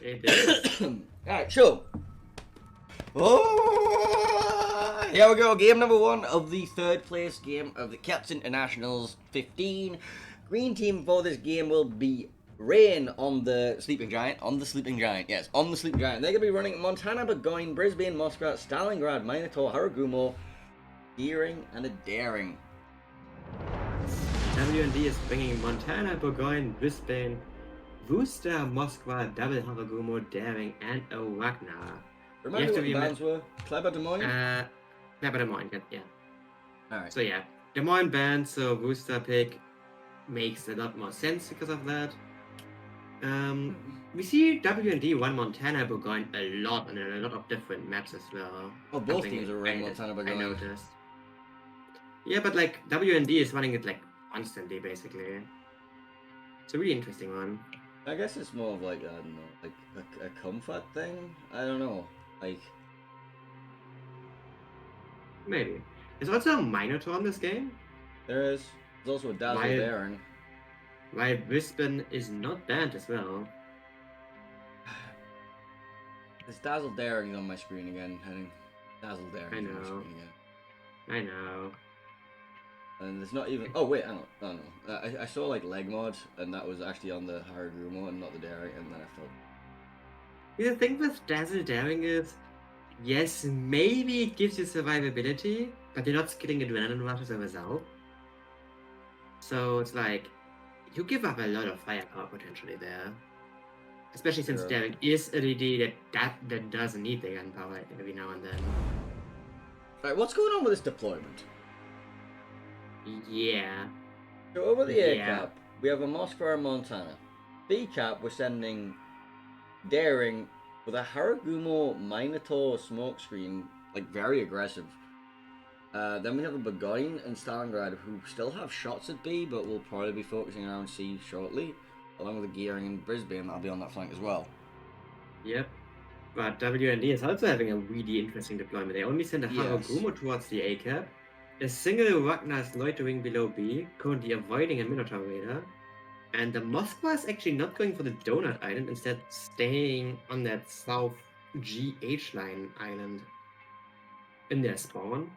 It is. Alright, so. Oh, here we go. Game number 1 of the third place game of the Caps Internationals 15. Green team for this game will be Rain on the Sleeping Giant. On the Sleeping Giant, yes, on the Sleeping Giant. They're going to be running Montana, Burgoyne, Brisbane, Moscow, Stalingrad, Minotaur, Haragumo, Deering, and a Daring. WND is bringing Montana, Burgoyne, Brisbane, Worcester, Moskva, Double Haragumo, Daring, and a Wagner. Remember what the bands were? Clever Des Moines? Clever Des Moines, yeah. Alright. So yeah, Des Moines band, so Worcester pick makes a lot more sense because of that. We see WND run Montana, Burgoyne a lot on a lot of different maps as well. Oh, both teams are running Montana, Burgoyne. I noticed. Yeah, but like WND is running it like constantly, basically. It's a really interesting one. I guess it's more of like, I don't know, like a comfort thing? I don't know. Like... Maybe. There's also a Minotaur in this game. There is. There's also a Dazzle Daring. While Brisbane is not banned as well. This Dazzle Daring is on my screen again, heading. Dazzle Daring is on my screen again. I know. And there's not even... Oh, wait, hang on. Oh, no. I saw, like, leg mod, and that was actually on the Haragumo and not the Daring, and then I felt... The thing with Dazzle Daring is, yes, maybe it gives you survivability, but you're not skilling adrenaline rush as a result. So it's like, you give up a lot of firepower potentially there. Especially since Daring is a DD that doesn't need the gunpowder every now and then. Right, what's going on with this deployment? Yeah. So over the A cap, we have a Moskva and Montana. B cap, we're sending Daring with a Haragumo Minotaur smokescreen, like very aggressive. Then we have a Burgoyne and Stalingrad who still have shots at B, but will probably be focusing around C shortly, along with the Gearing and Brisbane that'll be on that flank as well. Yep. But WND is also having a really interesting deployment. They only send a Haragumo towards the A cap. A single Wagner is loitering below B, currently avoiding a Minotaur radar. And the Moskva is actually not going for the Donut Island, instead staying on that south GH line island in their spawn.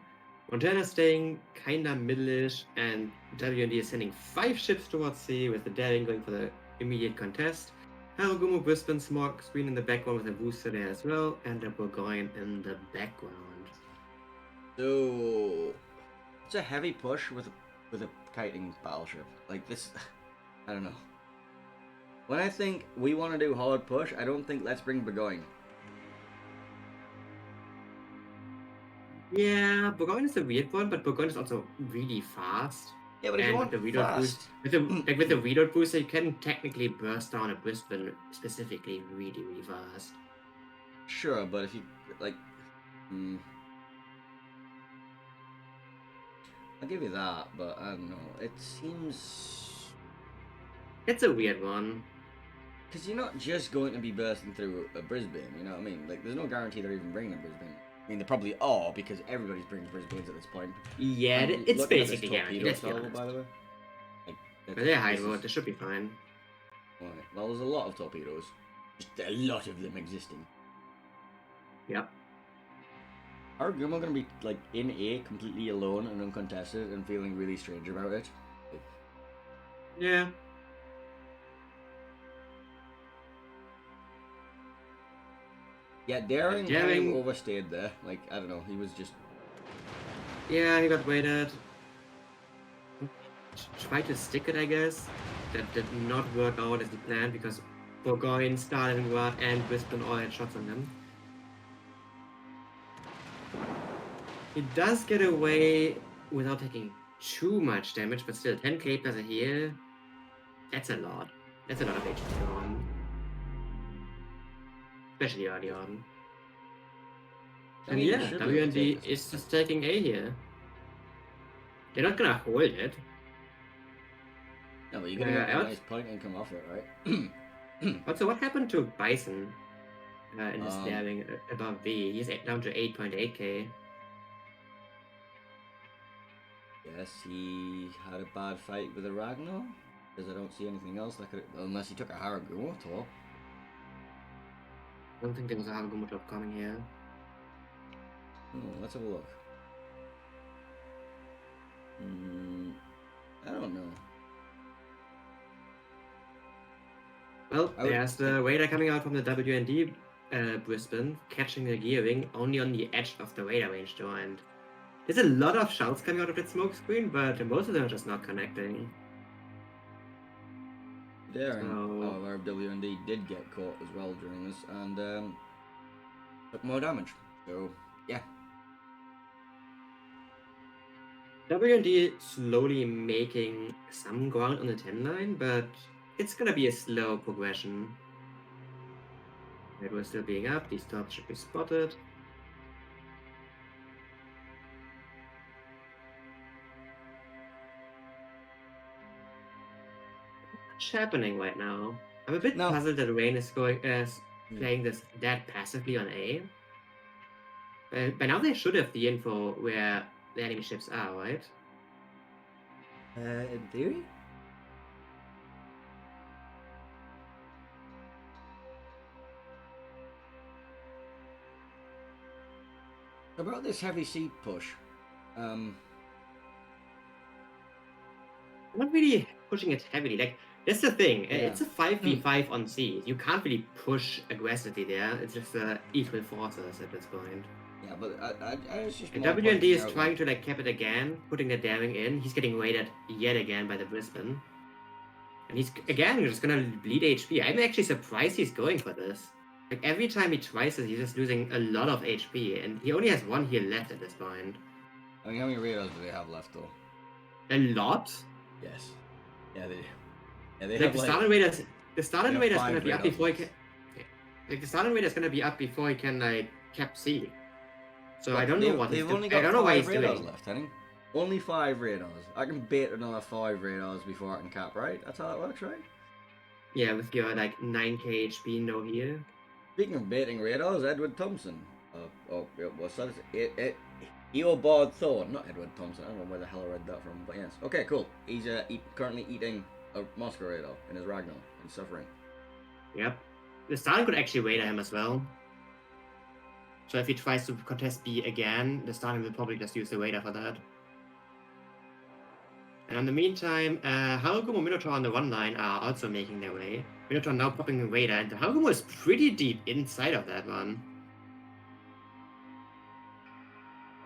Montana staying kinda middle-ish, and WND is sending 5 ships towards C, with the Daring going for the immediate contest. Haragumo Brisbane smoke screen in the background with a Worcester there as well, and a Burgoyne in the background. So it's a heavy push with a kiting battleship. Like this, I don't know. When I think we want to do hard push, I don't think let's bring Burgoyne. Yeah, Burgoyne is a weird one, but Burgoyne is also really fast. Yeah, but if you want the reload boost, with the reload booster, you can technically burst down a Brisbane specifically really, really fast. Sure, but if you like, I'll give you that, but I don't know. It seems it's a weird one. Because you're not just going to be bursting through a Brisbane, you know what I mean? Like, there's no guarantee they're even bringing a Brisbane. I mean, they probably are, because everybody's bringing Brisbanes at this point. Yeah, it's basically guaranteed, let's be by honest. the way. Like, but they're high road, they should be fine. Right. Well, there's a lot of torpedoes. Just a lot of them existing. Yep. Are Gumo gonna be, like, in A, completely alone and uncontested, and feeling really strange about it? Like, yeah. Yeah, Daring kind of overstayed there. Like, I don't know, he was just... Yeah, he got weighted. Tried to stick it, I guess. That did not work out as planned because Burgoyne, Stalingrad, and Brisbane all had shots on him. He does get away without taking too much damage, but still 10k plus a heal. That's a lot. That's a lot of HP gone. Especially early on. And yeah, WND is just taking A here. They're not gonna hold it. No, but you're gonna get a nice point and come off it, right? Also, what happened to Bison in his daring above V? He's down to 8.8k. Yes, he had a bad fight with a Ragnar, because I don't see anything else that could, unless he took a Haragumo tour. don't think there was a Harugumo drop coming here. Let's have a look. I don't know. Well, there's the Raider coming out from the WND Brisbane, catching the gearing only on the edge of the Raider range though, and there's a lot of shells coming out of that smoke screen, but most of them are just not connecting. Daring, however, WND did get caught as well during this, and took more damage. So, yeah. WND slowly making some ground on the 10 line, but it's gonna be a slow progression. Red was still being up, these tops should be spotted. What's happening right now? I'm a bit puzzled that Rain is playing this that passively on A. By now they should have the info where the enemy ships are, right? In theory? About this heavy sea push, I'm not really pushing it heavily. Like, that's the thing. Yeah. It's a 5v5 on sea. You can't really push aggressively there. It's just equal forces at this point. Yeah, but I was just. And WND is trying to like cap it again, putting the daring in. He's getting raided yet again by the Brisbane. And he's again just gonna bleed HP. I'm actually surprised he's going for this. Like every time he tries this, he's just losing a lot of HP, and he only has one heal left at this point. I mean, how many radars do they have left though? A lot? Yes. Yeah, they do. Yeah, they like have the Starland Raiders. The Starland Raiders gonna be up before he can. Like the Starland Raiders gonna be up before he can like cap C. So I don't know what he's doing. I don't know why he's doing. Left, Henning. Only 5 radars. I can bait another 5 radars before I can cap, right? That's how that works, right? Yeah, with your like 9k HP, no heal. Speaking of baiting radars, Edward Thompson. What's that? Eobard Thor, not Edward Thompson. I don't know where the hell I read that from, but yes. Okay, cool. He's currently eating a Moscow radar in his Ragnar and suffering. Yep. The Starling could actually radar him as well. So if he tries to contest B again, the Starling will probably just use the radar for that. And in the meantime, Harugumo and Minotaur on the 1 line are also making their way. Minotaur now popping the radar, and Harugumo is pretty deep inside of that one.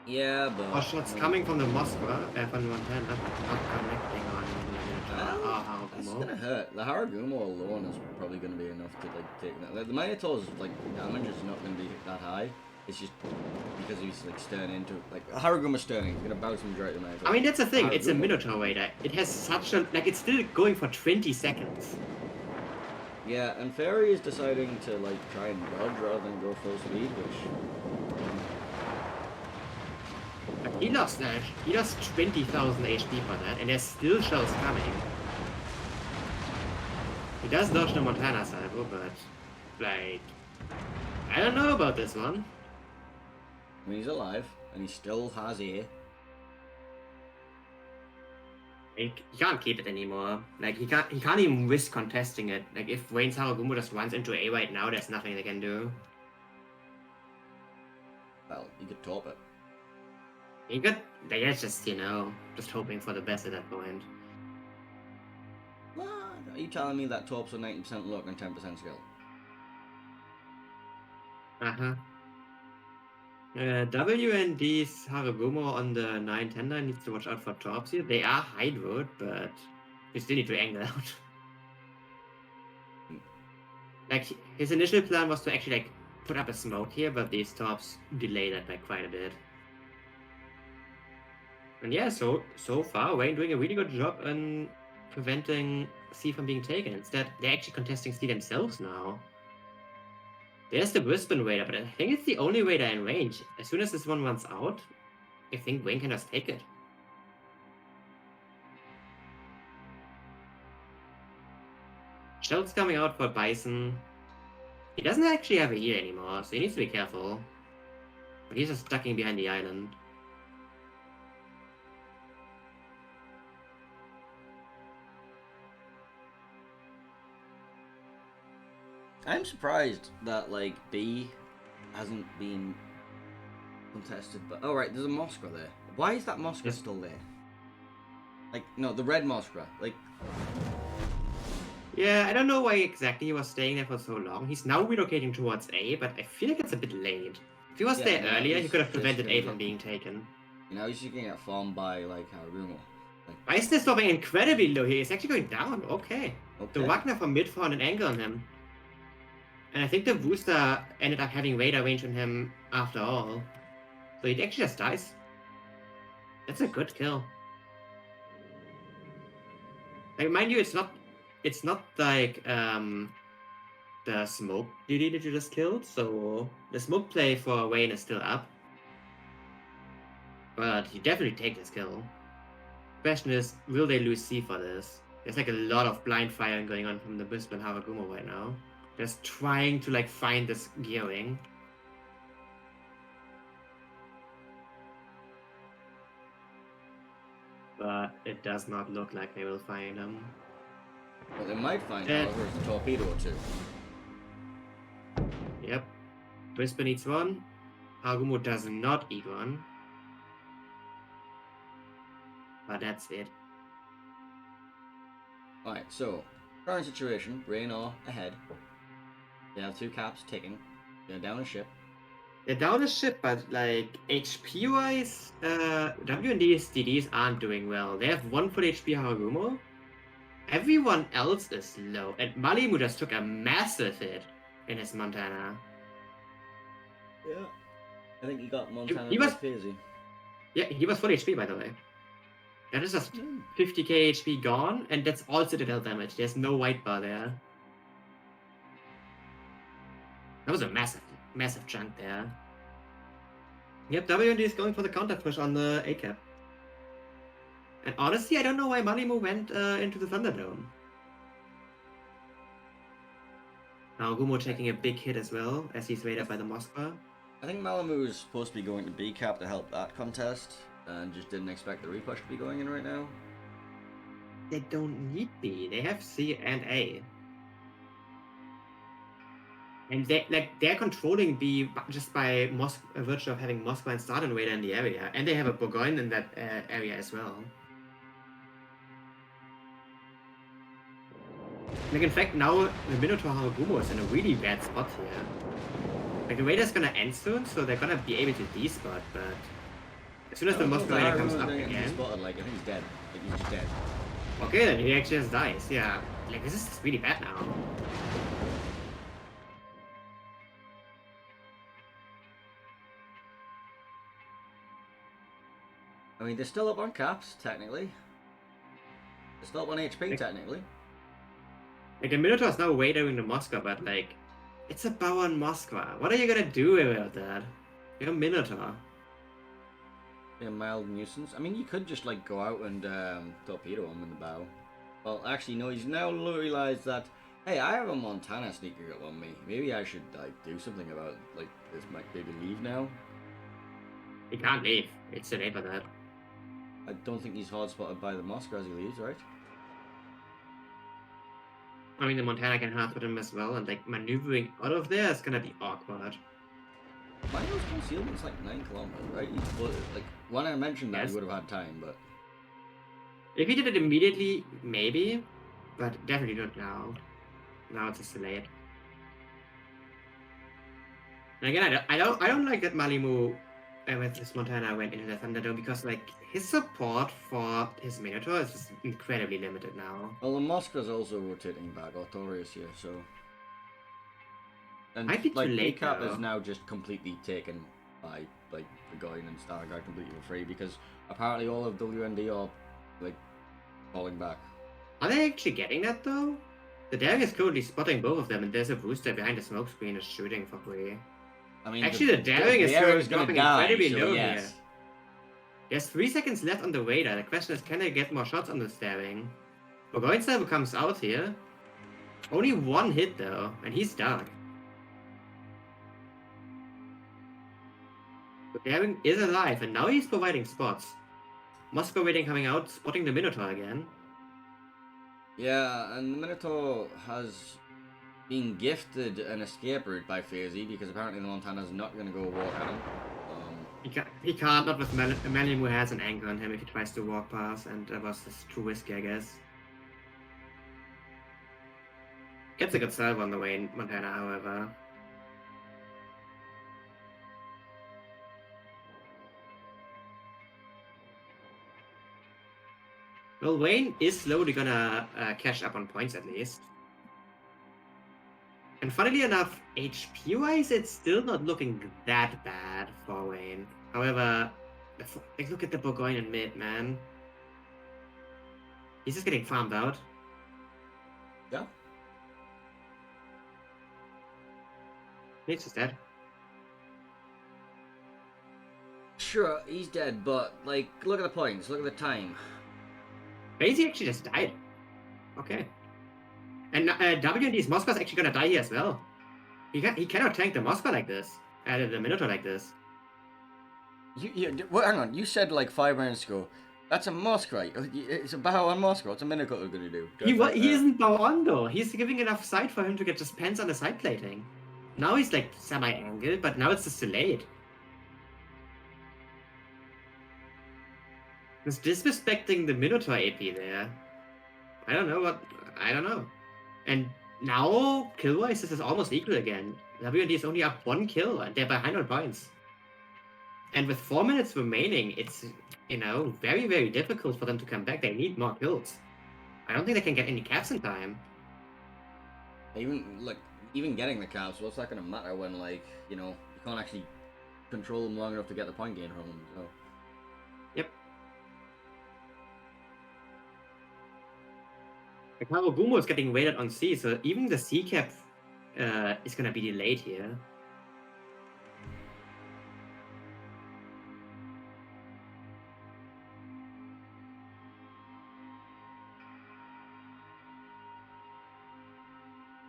Yeah, but... Or shots coming from the Moskva, from the Montana, not connecting on Minotaur. That's gonna hurt. The Harugumo alone is probably gonna be enough to like take that. The Minotaur's like damage is not gonna be that high. It's just because he's like staring into Haruguma's staring. He's gonna bounce him right to the Minotaur. I mean that's the thing. It's a Minotaur Raider. It has such a it's still going for 20 seconds. Yeah, and Fairy is deciding to like try and dodge rather than go full speed, which. He lost 20,000 HP for that, and there's still shells coming. He does dodge the Montana salvo, but like I don't know about this one. I mean, he's alive, and he still has A. He can't keep it anymore. Like he can't even risk contesting it. Like if Wayne's Harugumo just runs into A right now, there's nothing they can do. Well, he could top it. He could. I guess just just hoping for the best at that point. Well, are you telling me that tops are 90% luck and 10% skill? WND's Harugumo on the 9-10 line needs to watch out for tops here. They are Hydroid, but we still need to angle out. Like his initial plan was to actually like put up a smoke here, but these tops delay that by quite a bit. And yeah, so far Wayne doing a really good job in preventing C from being taken. Instead, they're actually contesting C themselves now. There's the Brisbane Raider, but I think it's the only Raider in range. As soon as this one runs out, I think Wayne can just take it. Shells coming out for Bison. He doesn't actually have a heal anymore, so he needs to be careful. But he's just ducking behind the island. I'm surprised that like B hasn't been contested, but oh right, there's a Moskva there. Why is that Moskva Yes. still there? Like no, the red Moskva. Like Yeah, I don't know why exactly he was staying there for so long. He's now relocating towards A, but I feel like it's a bit late. If he was Yeah, there now earlier, he he's could have just prevented gonna A get- from being taken. you know, he's just gonna get farmed by like Harumo. Why is this stopping incredibly low here? He's actually going down. Okay. The Okay. Wagner from mid found an angle on him. And I think the Wooster ended up having radar range on him after all. So he actually just dies. That's a good kill. Like, mind you, it's not like the smoke DD that you just killed, so the smoke play for Wayne is still up. But you definitely take this kill. Question is, will they lose C for this? There's like a lot of blind firing going on from the Wisp and Haragumo right now. Just trying to like find this gearing. But it does not look like they will find him. What they might find, Yeah. however, is a torpedo or two. Yep. Whisper needs one. Haragumo does not eat one. But that's it. Alright, so current situation, Rain are ahead. They have 2 caps ticking. They're down a ship. They're down a ship, but like HP wise, WND's DDs aren't doing well. They have 1 full HP Haragumo. Everyone else is low, and Malimu just took a massive hit in his Montana. Yeah. I think he got Montana He was- Fizzy. Yeah, he was full HP by the way. That is just 50k HP gone, and that's all Citadel damage. There's no white bar there. That was a massive chunk there. Yep, WND is going for the counter push on the A cap. And honestly, I don't know why Malimu went into the Thunderdome. Now Gumo taking a big hit as well, as he's raided by the Moskva. I think Malamu is supposed to be going to B cap to help that contest, and just didn't expect the repush to be going in right now. They don't need B, they have C and A. And they're controlling B just by virtue of having Moskva and Start Invader in the area, and they have a Burgoyne in that area as well. Like in fact, now the Minotaur Haragumo is in a really bad spot here. Like the Raider's gonna end soon, so they're gonna be able to D-spot, but as soon as the Moskva Raider comes up again, Spotted, like, I think he's dead. Like, he's just dead. okay, then he actually just dies. Yeah, like this is really bad now. I mean, they're still up on caps, technically. They're still up on HP, Like- technically. Like the Minotaur is now waitering the Moskva, but like it's a bow on Moskva. What are you gonna do about that? You're a Minotaur. A mild nuisance. I mean, you could just, like, go out and torpedo him in the bow. Well, actually, no, he's now realized that, hey, I have a Montana sneaker up on me. Maybe I should, like, do something about, like, this might maybe leave now. He can't leave. It's too late for that. I don't think he's hard spotted by the Moskva as he leaves, right? I mean, the Montana can hard with him as well, and like maneuvering out of there is gonna be awkward. Milo's concealment's like 9 kilometers, right? Like, when I mentioned that, Yes. he would have had time, but If he did it immediately, maybe, but definitely not now. Now it's just too late. And again, I don't like that Malimu with this Montana went into the Thunderdome because like his support for his Minotaur is just incredibly limited now. well, the Moskva's also rotating back, Artorias here, so. And Might be too like late, Recap though. is now just completely taken by like the Goin and Stargard completely for free because apparently all of WND are like falling back. Are they actually getting that though? The Derek is currently spotting both of them, and there's a booster behind the smoke screen is shooting for free. I mean, Actually, the daring is Daring's dropping die, incredibly so low yes. here. There's 3 seconds left on the radar. The question is, can they get more shots on the staring? Burgoyne comes out here. Only 1 hit though, and he's dark. The daring is alive, and now he's providing spots. Moscow waiting coming out, spotting the Minotaur again. Yeah, and the Minotaur has being gifted an escape route by FaZe because apparently the Montana's not going to go walk at him. He can't, not with Melium, who has an anchor on him if he tries to walk past, and that was just too risky, I guess. Gets a good salve on the way in Montana, however. Well, Wayne is slowly gonna catch up on points at least. And funnily enough, HP-wise, it's still not looking that bad for Wayne. However, like, look at the Burgoyne in mid, man. He's just getting farmed out. Yeah. He's just dead. Sure, he's dead, but, like, look at the points, look at the time. FaZe actually just died. Okay. And WND's Moskva is actually gonna die here as well. He cannot tank the Moskva like this. The Minotaur like this. Well, hang on, you said like 5 rounds ago. That's a Moskva. It's a bow on Moskva. What's a Minotaur gonna do? He isn't bow on though. He's giving enough side for him to get just pens on the side plating. Now he's like semi-angled, but now it's just delayed. He's disrespecting the Minotaur AP there. I don't know. And now, kill-wise, this is almost equal again. WND is only up 1 kill, and they're behind on points. And with 4 minutes remaining, it's, very, very difficult for them to come back. They need more kills. I don't think they can get any caps in time. Even getting the caps, what's that going to matter when, you can't actually control them long enough to get the point gain from them, so... Yep. Harugumo is getting weighted on C, so even the C cap is gonna be delayed here.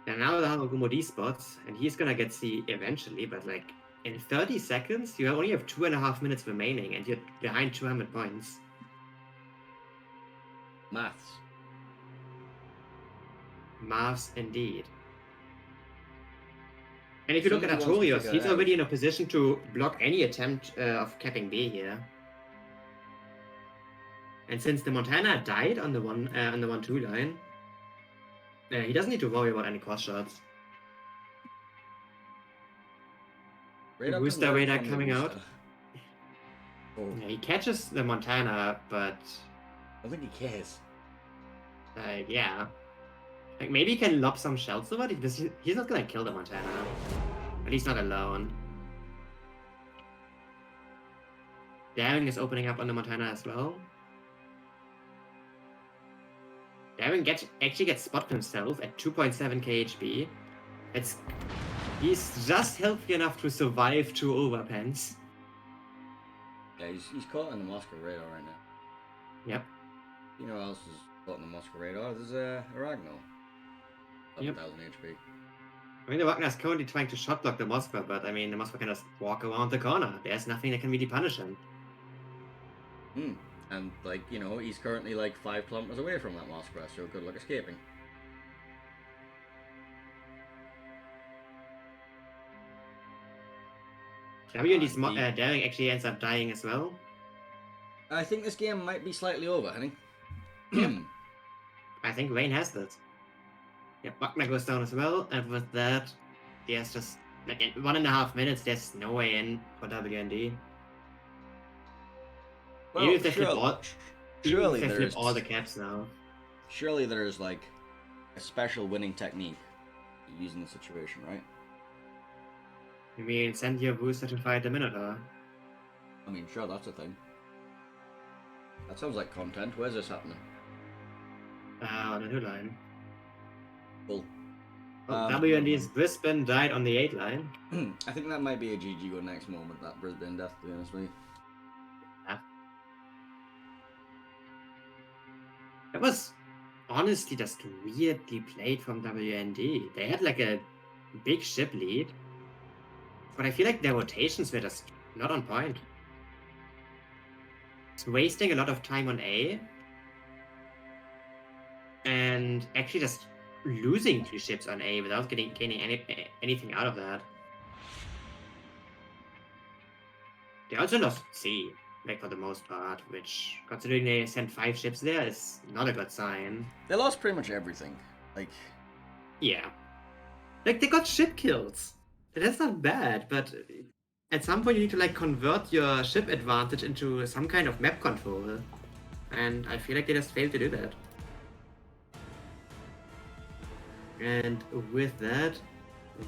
And now the Harugumo D spots, and he's gonna get C eventually, but like in 30 seconds, you only have 2.5 minutes remaining, and you're behind 200 points. Maths indeed. And if you look at Artorias, he's already in a position to block any attempt of capping B here. And since the Montana died on the 1-2 line, he doesn't need to worry about any cross shots. Booster radar coming out. Oh. Yeah, he catches the Montana, but I think he cares. Yeah. Like, maybe he can lob some shells over it, because he's not gonna kill the Montana. At least not alone. Daring is opening up on the Montana as well. Daring actually gets spotted himself at 2.7k HP. He's just healthy enough to survive 2 overpens. Yeah, he's caught on the Moskva radar right now. Yep. You know who else is caught on the Moskva radar? There's Aragno. 11,000 HP. I mean, the Ragnar's currently trying to shot block the Moskva, but I mean, the Moskva can just walk around the corner. There's nothing that can really punish him. And, he's currently 5 kilometers away from that Moskva, so good luck escaping. WND's Daring actually ends up dying as well. I think this game might be slightly over, honey. I think Wayne has that. Yeah, Wagner goes down as well, and with that, there's just in 1.5 minutes, there's no way in for WND. Well, even if they flip all the caps now. Surely there's a special winning technique using the situation, right? You mean send your booster to fight the Minotaur? I mean, sure, that's a thing. That sounds like content. Where's this happening? On the 2 line. Cool. Well, WND's Brisbane died on the 8 line. I think that might be a GG go next moment, that Brisbane death, to be honest with you. Yeah. That was honestly just weirdly played from WND. They had a big ship lead, but I feel like their rotations were just not on point. It's wasting a lot of time on A, and actually just losing 2 ships on A without gaining anything out of that. They also lost C, like for the most part, which, considering they sent 5 ships there, is not a good sign. They lost pretty much everything. Like, yeah. Like, they got ship kills. That's not bad, but at some point you need to, like, convert your ship advantage into some kind of map control. And I feel like they just failed to do that. And with that,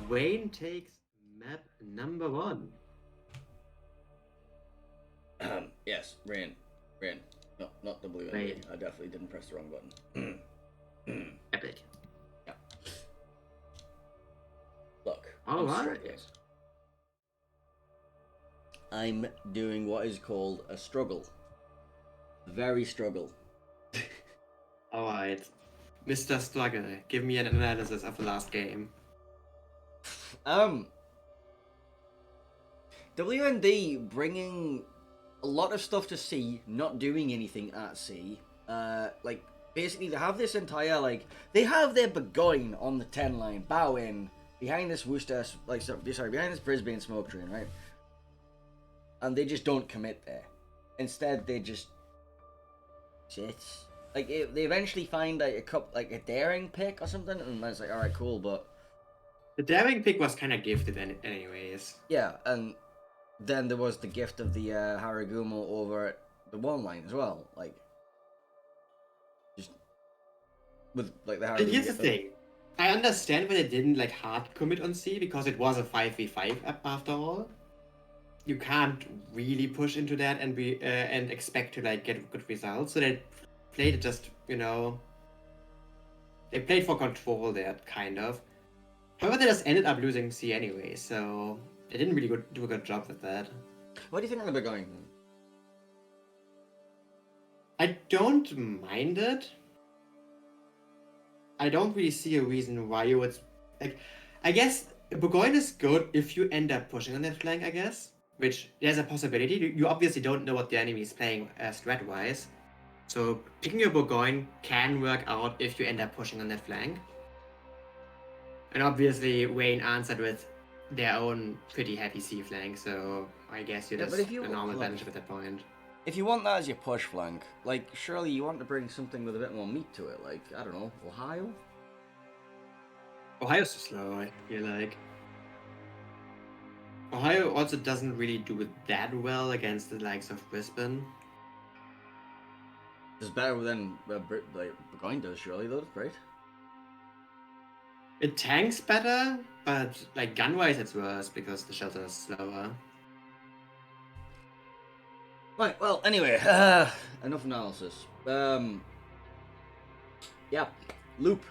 Wayne takes map number 1. Yes, Rain. No, not WND. Rain. I definitely didn't press the wrong button. Epic. Yeah. Look. All I'm right. struggling. I'm doing what is called a struggle. Very struggle. Alright. Mr. Struggle, give me an analysis of the last game. WND bringing a lot of stuff to C, not doing anything at C. Like, basically they have this entire, like, they have their Burgoyne on the 10 line, bow in, behind this Worcester, like, sorry, behind this Brisbane smoke train, right? And they just don't commit there. Instead, they just sit. Like, they eventually find, like, a daring pick or something, and it's like, alright, cool, but... The daring pick was kind of gifted anyways. Yeah, and then there was the gift of the Haragumo over at the 1 line as well. Like, just with, like, the Haragumo. Here's the thing. I understand why they didn't, like, hard commit on C, because it was a 5v5 after all. You can't really push into that and and expect to, like, get good results. So they played it just, you know... They played for control there, kind of. However, they just ended up losing C anyway, so... They didn't really do a good job with that. What do you think of the Burgoyne? I don't mind it. I don't really see a reason why you would... Like, I guess Burgoyne is good if you end up pushing on that flank, I guess. Which, there's a possibility. You obviously don't know what the enemy is playing strat-wise. So, picking your Burgoyne can work out if you end up pushing on that flank. And obviously, Wayne answered with their own pretty heavy C flank, so I guess you're just a normal advantage at that point. If you want that as your push flank, like, surely you want to bring something with a bit more meat to it, like, I don't know, Ohio? Ohio's too slow, I feel like. Ohio also doesn't really do it that well against the likes of Brisbane. It's better than, like, Burgoyne does, surely, though, right? It tanks better, but like gun-wise it's worse because the shelter is slower. Right, well, anyway, enough analysis. Yeah, Loop.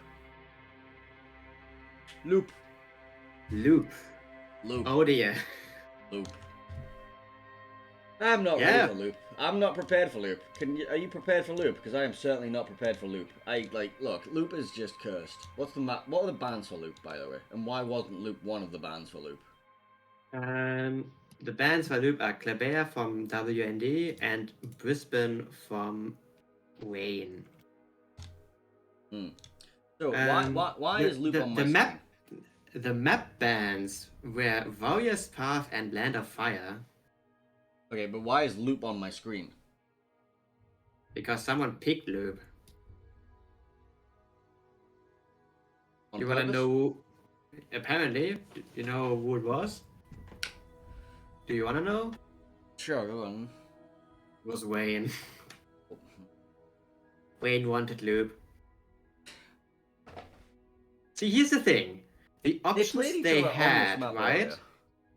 Loop. Oh dear. Loop. I'm not ready for Loop. I'm not prepared for Loop. Are you prepared for Loop? Because I am certainly not prepared for Loop. Look, Loop is just cursed. What are the bans for Loop, by the way? And why wasn't Loop one of the bans for Loop? The bans for Loop are Kleber from WND and Brisbane from Wayne. So why is Loop on my screen? The map bans were Warrior's Path and Land of Fire. Okay, but why is Loop on my screen? Because someone picked Loop. On you want to know? Apparently, you know who it was? Do you want to know? Sure, go on. It was Wayne. Wayne wanted Loop. See, here's the thing. The options they had, right?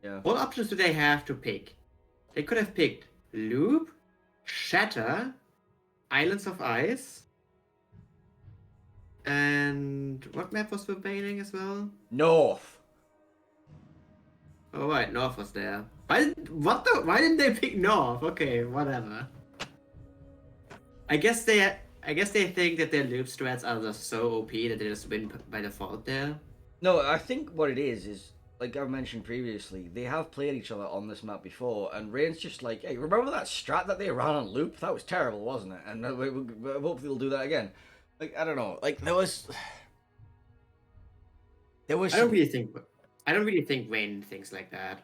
Yeah. What options do they have to pick? They could have picked Loop, Shatter, Islands of Ice, and what map was remaining as well? North. Oh right, North was there. Why didn't they pick North? Okay, whatever. I guess they think that their Loop strats are just so OP that they just win by default there. No, I think what it is like I've mentioned previously, they have played each other on this map before, and Rain's just like, hey, remember that strat that they ran on Loop? That was terrible, wasn't it? And hopefully they'll do that again. Like, I don't know. Like, there was... There was I don't really think Wayne thinks like that.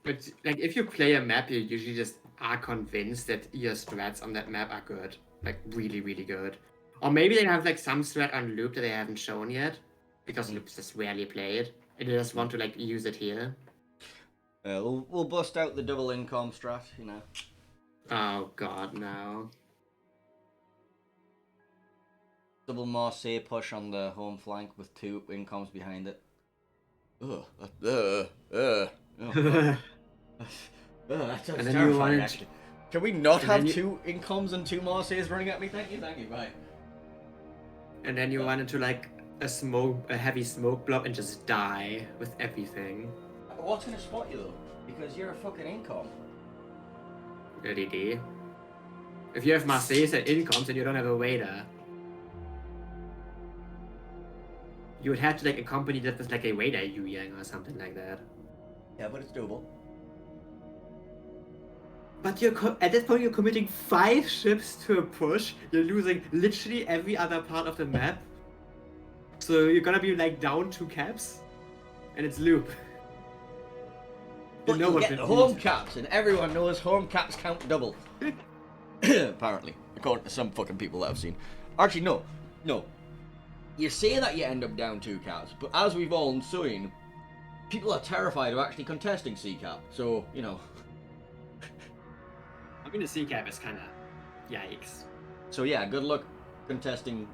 But like, if you play a map, you usually just are convinced that your strats on that map are good, like really, really good. Or maybe they have like some strat on Loop that they haven't shown yet, because Loop's just rarely played, and they just want to like use it here. We'll bust out the double income strat, you know. Oh god, no. Double Marseille push on the home flank with 2 incomes behind it. Oh, that's And then terrifying, actually. Can we not have 2 incomes and 2 Marseilles running at me? Thank you, bye. And then you run into like a heavy smoke blob and just die with everything. What's gonna spot you though? Because you're a fucking income. LDD. If you have Marseilles and incomes and you don't have a Raider, you would have to like accompany that with like a Raider Yu-Yang or something like that. Yeah, but it's doable. But at this point you're committing 5 ships to a push. You're losing literally every other part of the map. So you're gonna be like down 2 caps, and it's Loop. But you get home caps, and everyone knows home caps count double. Apparently, according to some fucking people that I've seen. Actually, no. You say that you end up down 2 caps, but as we've all seen, people are terrified of actually contesting C cap. So you know. I mean, the C cap is kind of yikes. So yeah, good luck contesting.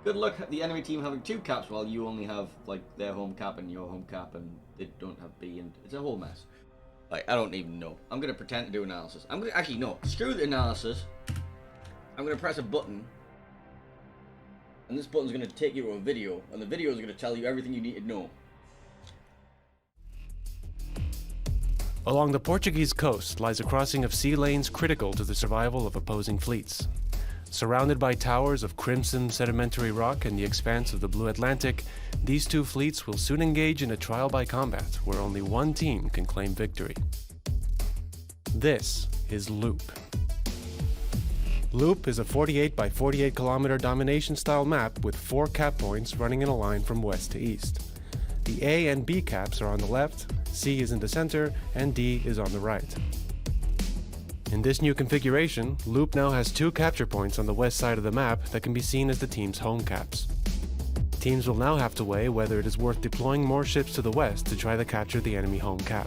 Good luck the enemy team having 2 caps while you only have like their home cap and your home cap, and they don't have B, and it's a whole mess. Like, I don't even know. I'm gonna pretend to do analysis. I'm gonna actually no. Screw the analysis. I'm gonna press a button, and this button's gonna take you to a video, and the video is gonna tell you everything you need to know. Along the Portuguese coast lies a crossing of sea lanes critical to the survival of opposing fleets. Surrounded by towers of crimson sedimentary rock and the expanse of the blue Atlantic, these 2 fleets will soon engage in a trial by combat where only one team can claim victory. This is Loop. Loop is a 48 by 48 kilometer domination style map with 4 cap points running in a line from west to east. The A and B caps are on the left, C is in the center, and D is on the right. In this new configuration, Loop now has 2 capture points on the west side of the map that can be seen as the team's home caps. Teams will now have to weigh whether it is worth deploying more ships to the west to try to capture the enemy home cap.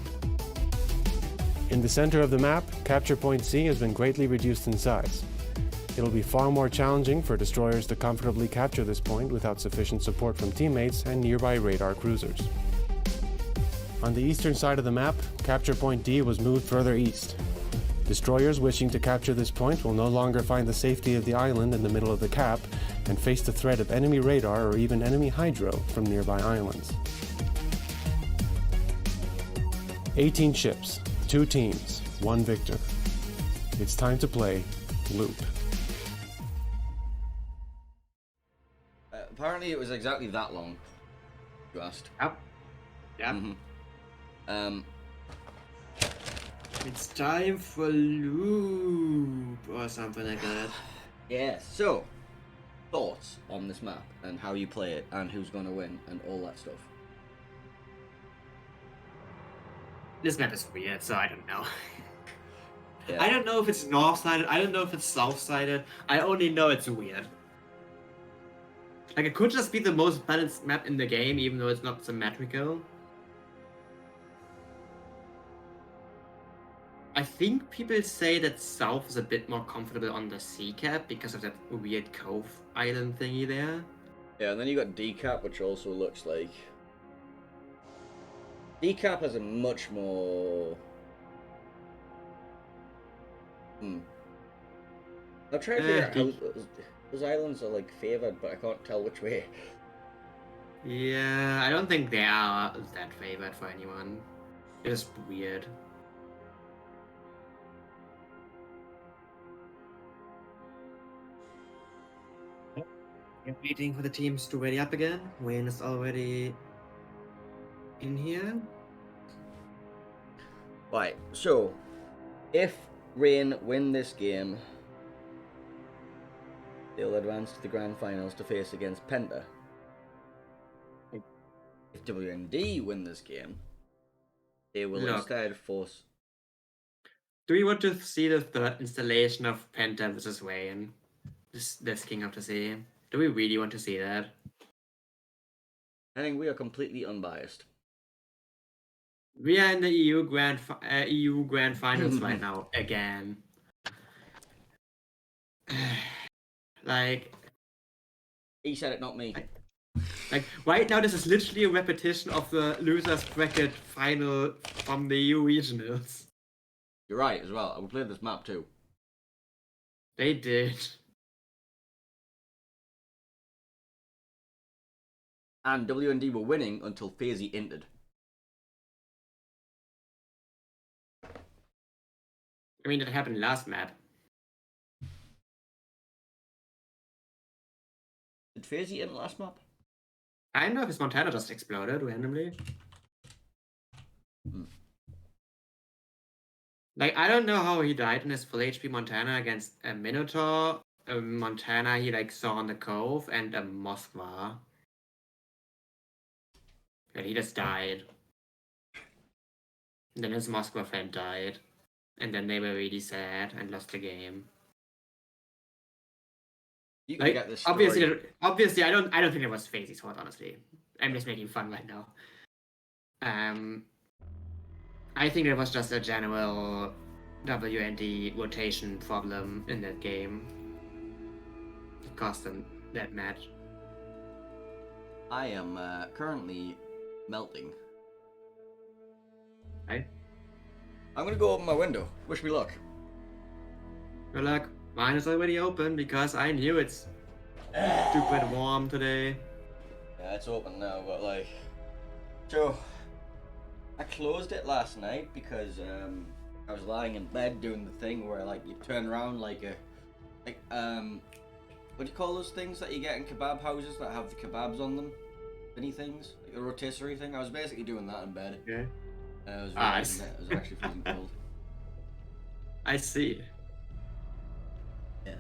In the center of the map, capture point C has been greatly reduced in size. It'll be far more challenging for destroyers to comfortably capture this point without sufficient support from teammates and nearby radar cruisers. On the eastern side of the map, capture point D was moved further east. Destroyers wishing to capture this point will no longer find the safety of the island in the middle of the cap and face the threat of enemy radar or even enemy hydro from nearby islands. 18 ships, 2 teams, 1 victor. It's time to play Loop. Apparently it was exactly that long, you asked. Yep. Yeah. Mm-hmm. It's time for Loop or something like that. Yeah, so thoughts on this map and how you play it and who's going to win and all that stuff. This map is weird, so I don't know. Yeah. I don't know if it's north-sided, I don't know if it's south-sided, I only know it's weird. Like, it could just be the most balanced map in the game, even though it's not symmetrical. I think people say that south is a bit more comfortable on the sea cap because of that weird cove island thingy there. Yeah, and then you got D-Cap, which also looks like... D-Cap has a much more... I'm trying to figure out how those islands are like favoured, but I can't tell which way. Yeah, I don't think they are that favored for anyone. It's just weird. I'm waiting for the teams to ready up again. Wayne is already in here. Right, so if Rain win this game, they'll advance to the grand finals to face against Penta. If WND win this game, they will Look. instead force. Do we want to see the third installation of Penta versus Wayne? This King of the Sea. Do we really want to see that? I think we are completely unbiased. We are in the EU Grand Finals right now again. Like, He said it, not me. right now, this is literally a repetition of the losers bracket final from the EU regionals. You're right as well. I will play this map too. They did. And WND were winning until FaZe entered. I mean, that happened last map. Did FaZe enter last map? I don't know if his Montana just exploded randomly. Like, I don't know how he died in his full HP Montana against a Minotaur, a Montana he like saw on the Cove, and a Moskva. And he just died. And then his Moskva friend died. And then they were really sad and lost the game. You can Like, get this story. obviously, I don't think it was FaZe's fault, honestly. I'm just making fun right now. I think it was just a general WND rotation problem in that game. It cost them that match. I am currently melting. Right? I'm gonna go open my window. Wish me luck. Good luck. Mine is already open because I knew it's stupid warm today. Yeah, it's open now, but like, so I closed it last night because I was lying in bed doing the thing where like you turn around like what do you call those things that you get in kebab houses that have the kebabs on them? Any things? Like a rotisserie thing? I was basically doing that in bed. Okay. I was realizing that it was actually freezing cold. I see. Yeah.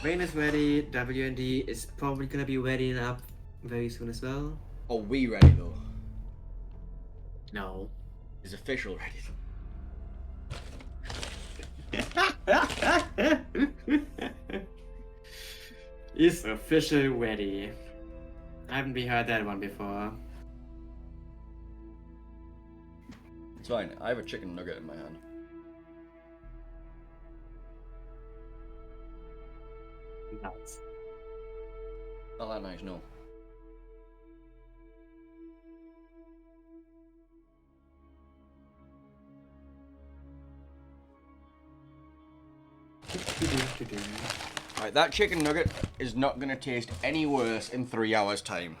Rain is ready. WND is probably gonna be ready up very soon as well. Are we ready though? No. Is official ready though? Is official ready. I haven't heard that one before. It's fine. I have a chicken nugget in my hand. Nuts. Not that nice, no. Alright, that chicken nugget is not gonna taste any worse in 3 hours' time.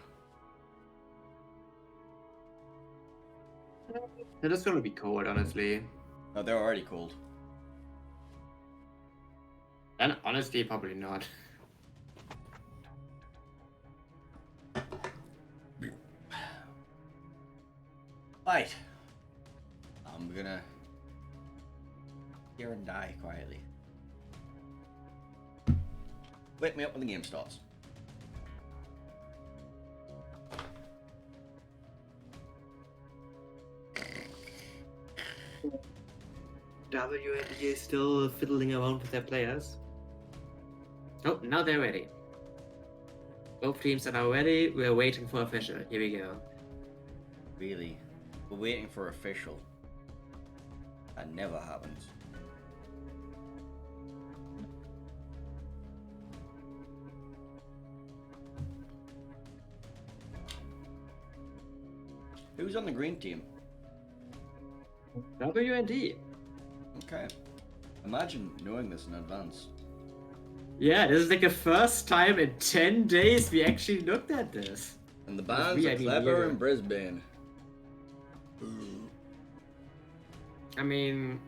They're just gonna be cold, honestly. No, they're already cold. And honestly, probably not. Right. I'm gonna here and die quietly. Wake me up when the game starts. WND is still fiddling around with their players. Oh, now they're ready. Both teams are now ready. We're waiting for official. Here we go. Really? We're waiting for official. That never happens. Who's on the green team? WND. Okay. Imagine knowing this in advance. Yeah, this is like the first time in 10 days we actually looked at this. And the bands are clever in Brisbane. I mean,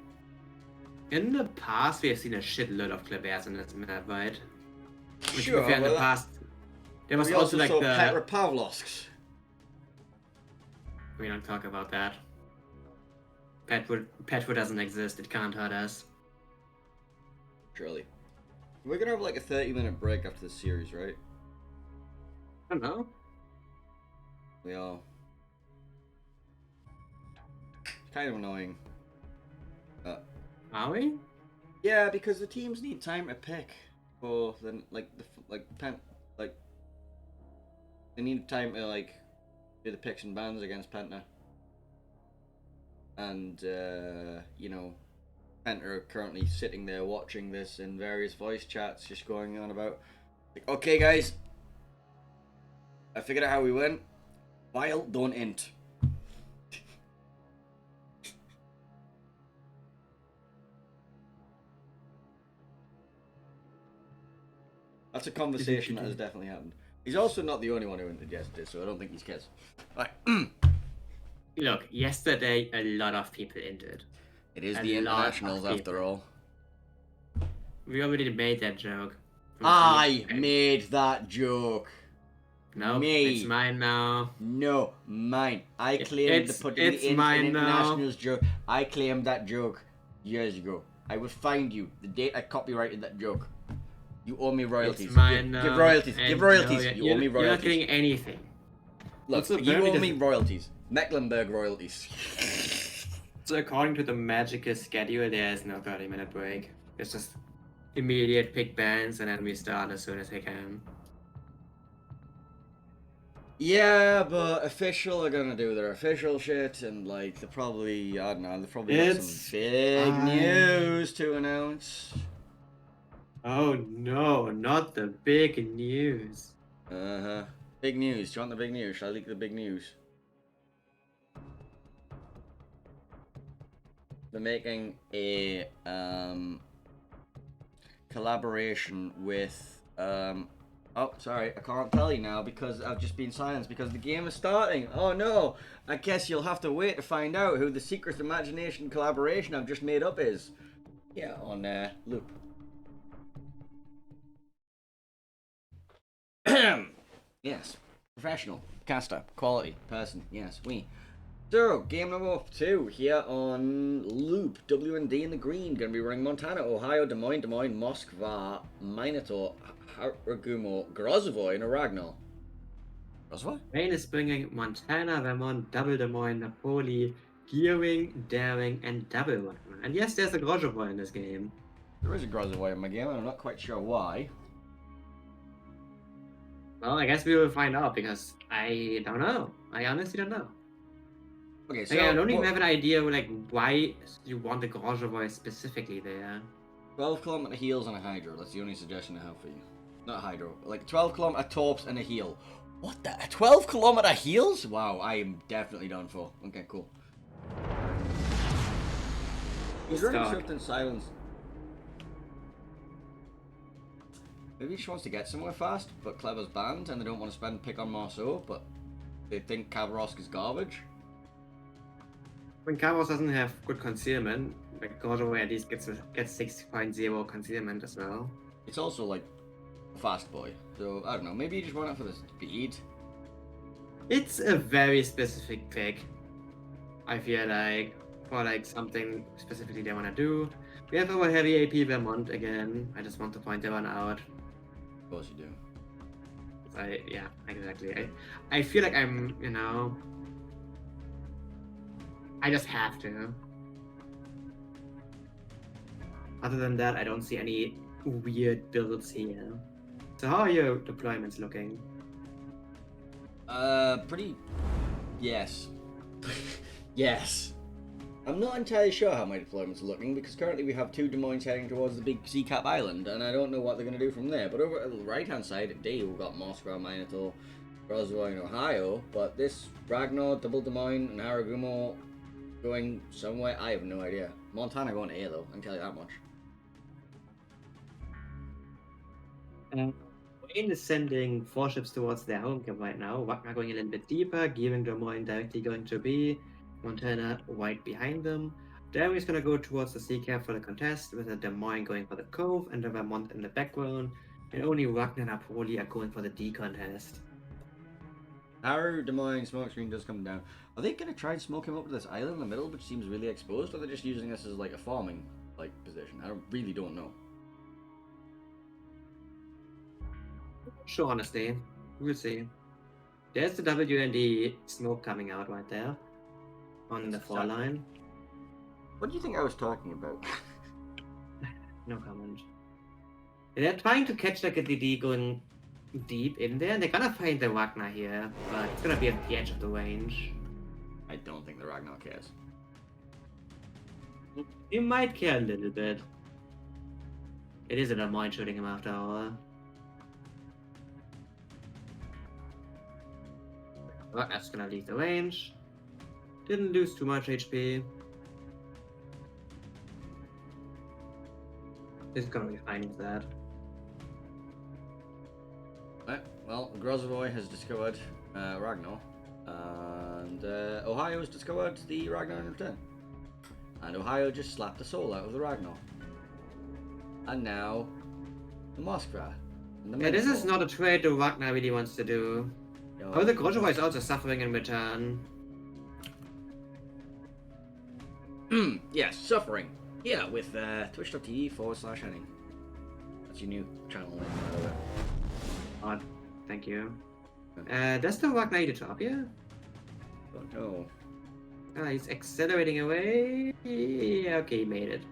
in the past we have seen a shitload of Clebers in this map, right? Which Sure, in the well, past there was we also like saw the... Petra Pavlovsks. We don't talk about that. Petra doesn't exist, it can't hurt us. Surely. We're gonna have like a 30-minute break after this series, right? I don't know. We are. It's kind of annoying. Are we? Yeah, because the teams need time to pick for the they need time to like do the picks and bans against Penta. And you know, Penta are currently sitting there watching this in various voice chats, just going on about like, okay guys, I figured out how we win. Vile, don't int. That's a conversation that has definitely happened. He's also not the only one who inted yesterday, so I don't think he's kids. Right. Look, yesterday a lot of people entered. It is the internationals after all. We already made that joke. I made that joke. No, Me. it's mine now. No, mine. I claimed putting the internationals joke. I claimed that joke years ago. I will find you the date I copyrighted that joke. You owe me royalties. It's mine now. Give royalties. Give royalties. No, you owe me royalties. You're not getting anything. Look, you owe me royalties. Mecklenburg royalties. So according to the magical schedule, there is no 30-minute break. It's just immediate pick bans and then we start as soon as they can. Yeah, but official are gonna do their official shit, and like they probably, I don't know, they probably got some big news to announce. Oh no, not the big news. Big news. Do you want the big news? Shall I leak the big news? They're making a collaboration with oh, sorry, I can't tell you now because I've just been silenced because the game is starting. Oh no, I guess you'll have to wait to find out who the Secret Imagination collaboration I've just made up is. Yeah, on Loop. Yes, professional, caster, quality, person, yes, we. So, game number 2 here on Loop, WND in the green, going to be running Montana, Ohio, Des Moines, Moskva, Minotaur, Haragumo, Grozovoy, and Ragnar. Grozovoy? Rain is bringing Montana, Vermont, Double Des Moines, Napoli, Gearing, Daring, and Double Ragnar. And yes, there's a Grozovoy in this game. There is a Grozovoy in my game, and I'm not quite sure why. Well, I guess we will find out because I don't know. I honestly don't know. Okay, so I don't even have an idea like why you want the Grozovoy specifically there. 12-kilometer heals and a hydro. That's the only suggestion I have for you. Not a hydro, like 12-kilometer torps and a heal. What the? 12-kilometer heals? Wow, I am definitely done for. Okay, cool. He's running Swift and Silence. Maybe he just wants to get somewhere fast, but Clever's banned and they don't want to spend pick on Marceau, but they think Kavarosk is garbage. When Kavarosk doesn't have good concealment, like Grozovoy at least gets 6.0 concealment as well. It's also like a fast boy, so I don't know, maybe you just want it for the speed. It's a very specific pick. I feel like for like something specifically they want to do. We have our heavy AP Vermont again. I just want to point that one out. Of course you do. Yeah, exactly. I feel like I'm, you know, I just have to. Other than that, I don't see any weird builds here. So how are your deployments looking? Pretty... Yes. Yes. I'm not entirely sure how my deployments are looking, because currently we have 2 Des Moines heading towards the big Sea Cap Island, and I don't know what they're going to do from there. But over at the right-hand side at D, we've got Moskva, Minotaur, Grozovoy, and Ohio, but this Ragnar, Double Des Moines, and Haragumo going somewhere, I have no idea. Montana going to A, though, I can tell you that much. Wayne is sending 4 ships towards their home camp right now. Wagner going a little bit deeper, Gearing Des Moines directly going to B. Montana right behind them. Daring is going to go towards the sea cap for the contest, with the Des Moines going for the Cove and the Vermont in the background. And only Wagner and Napoli are going for the D contest. Our Des Moines smoke screen does come down. Are they going to try and smoke him up to this island in the middle, which seems really exposed, or are they just using this as like a farming position? I really don't know. Sure, honestly. We'll see. There's the WND smoke coming out right there on the 4 line. What do you think I was talking about? No comment. They're trying to catch like a DD going deep in there, and they're gonna find the Wagner here, but it's gonna be at the edge of the range. I don't think the Ragnar cares. You might care a little bit. It isn't a mind shooting him after all. Wagner's gonna leave the range. Didn't lose too much HP. He's gonna be fine with that. Right, well, Grozavoy has discovered Ragnar, and Ohio has discovered the Ragnar in return. And Ohio just slapped the soul out of the Ragnar. And now, the Moskva. Yeah, this is not a trade the Wagner really wants to do. Oh, the Grozavoy is also suffering in return. Yes, suffering. Yeah, with twitch.tv/Henning. That's your new channel name, by the way. Odd. Thank you. Does the Wagner eat a top here? Don't know. Ah, he's accelerating away. Yeah, okay, he made it.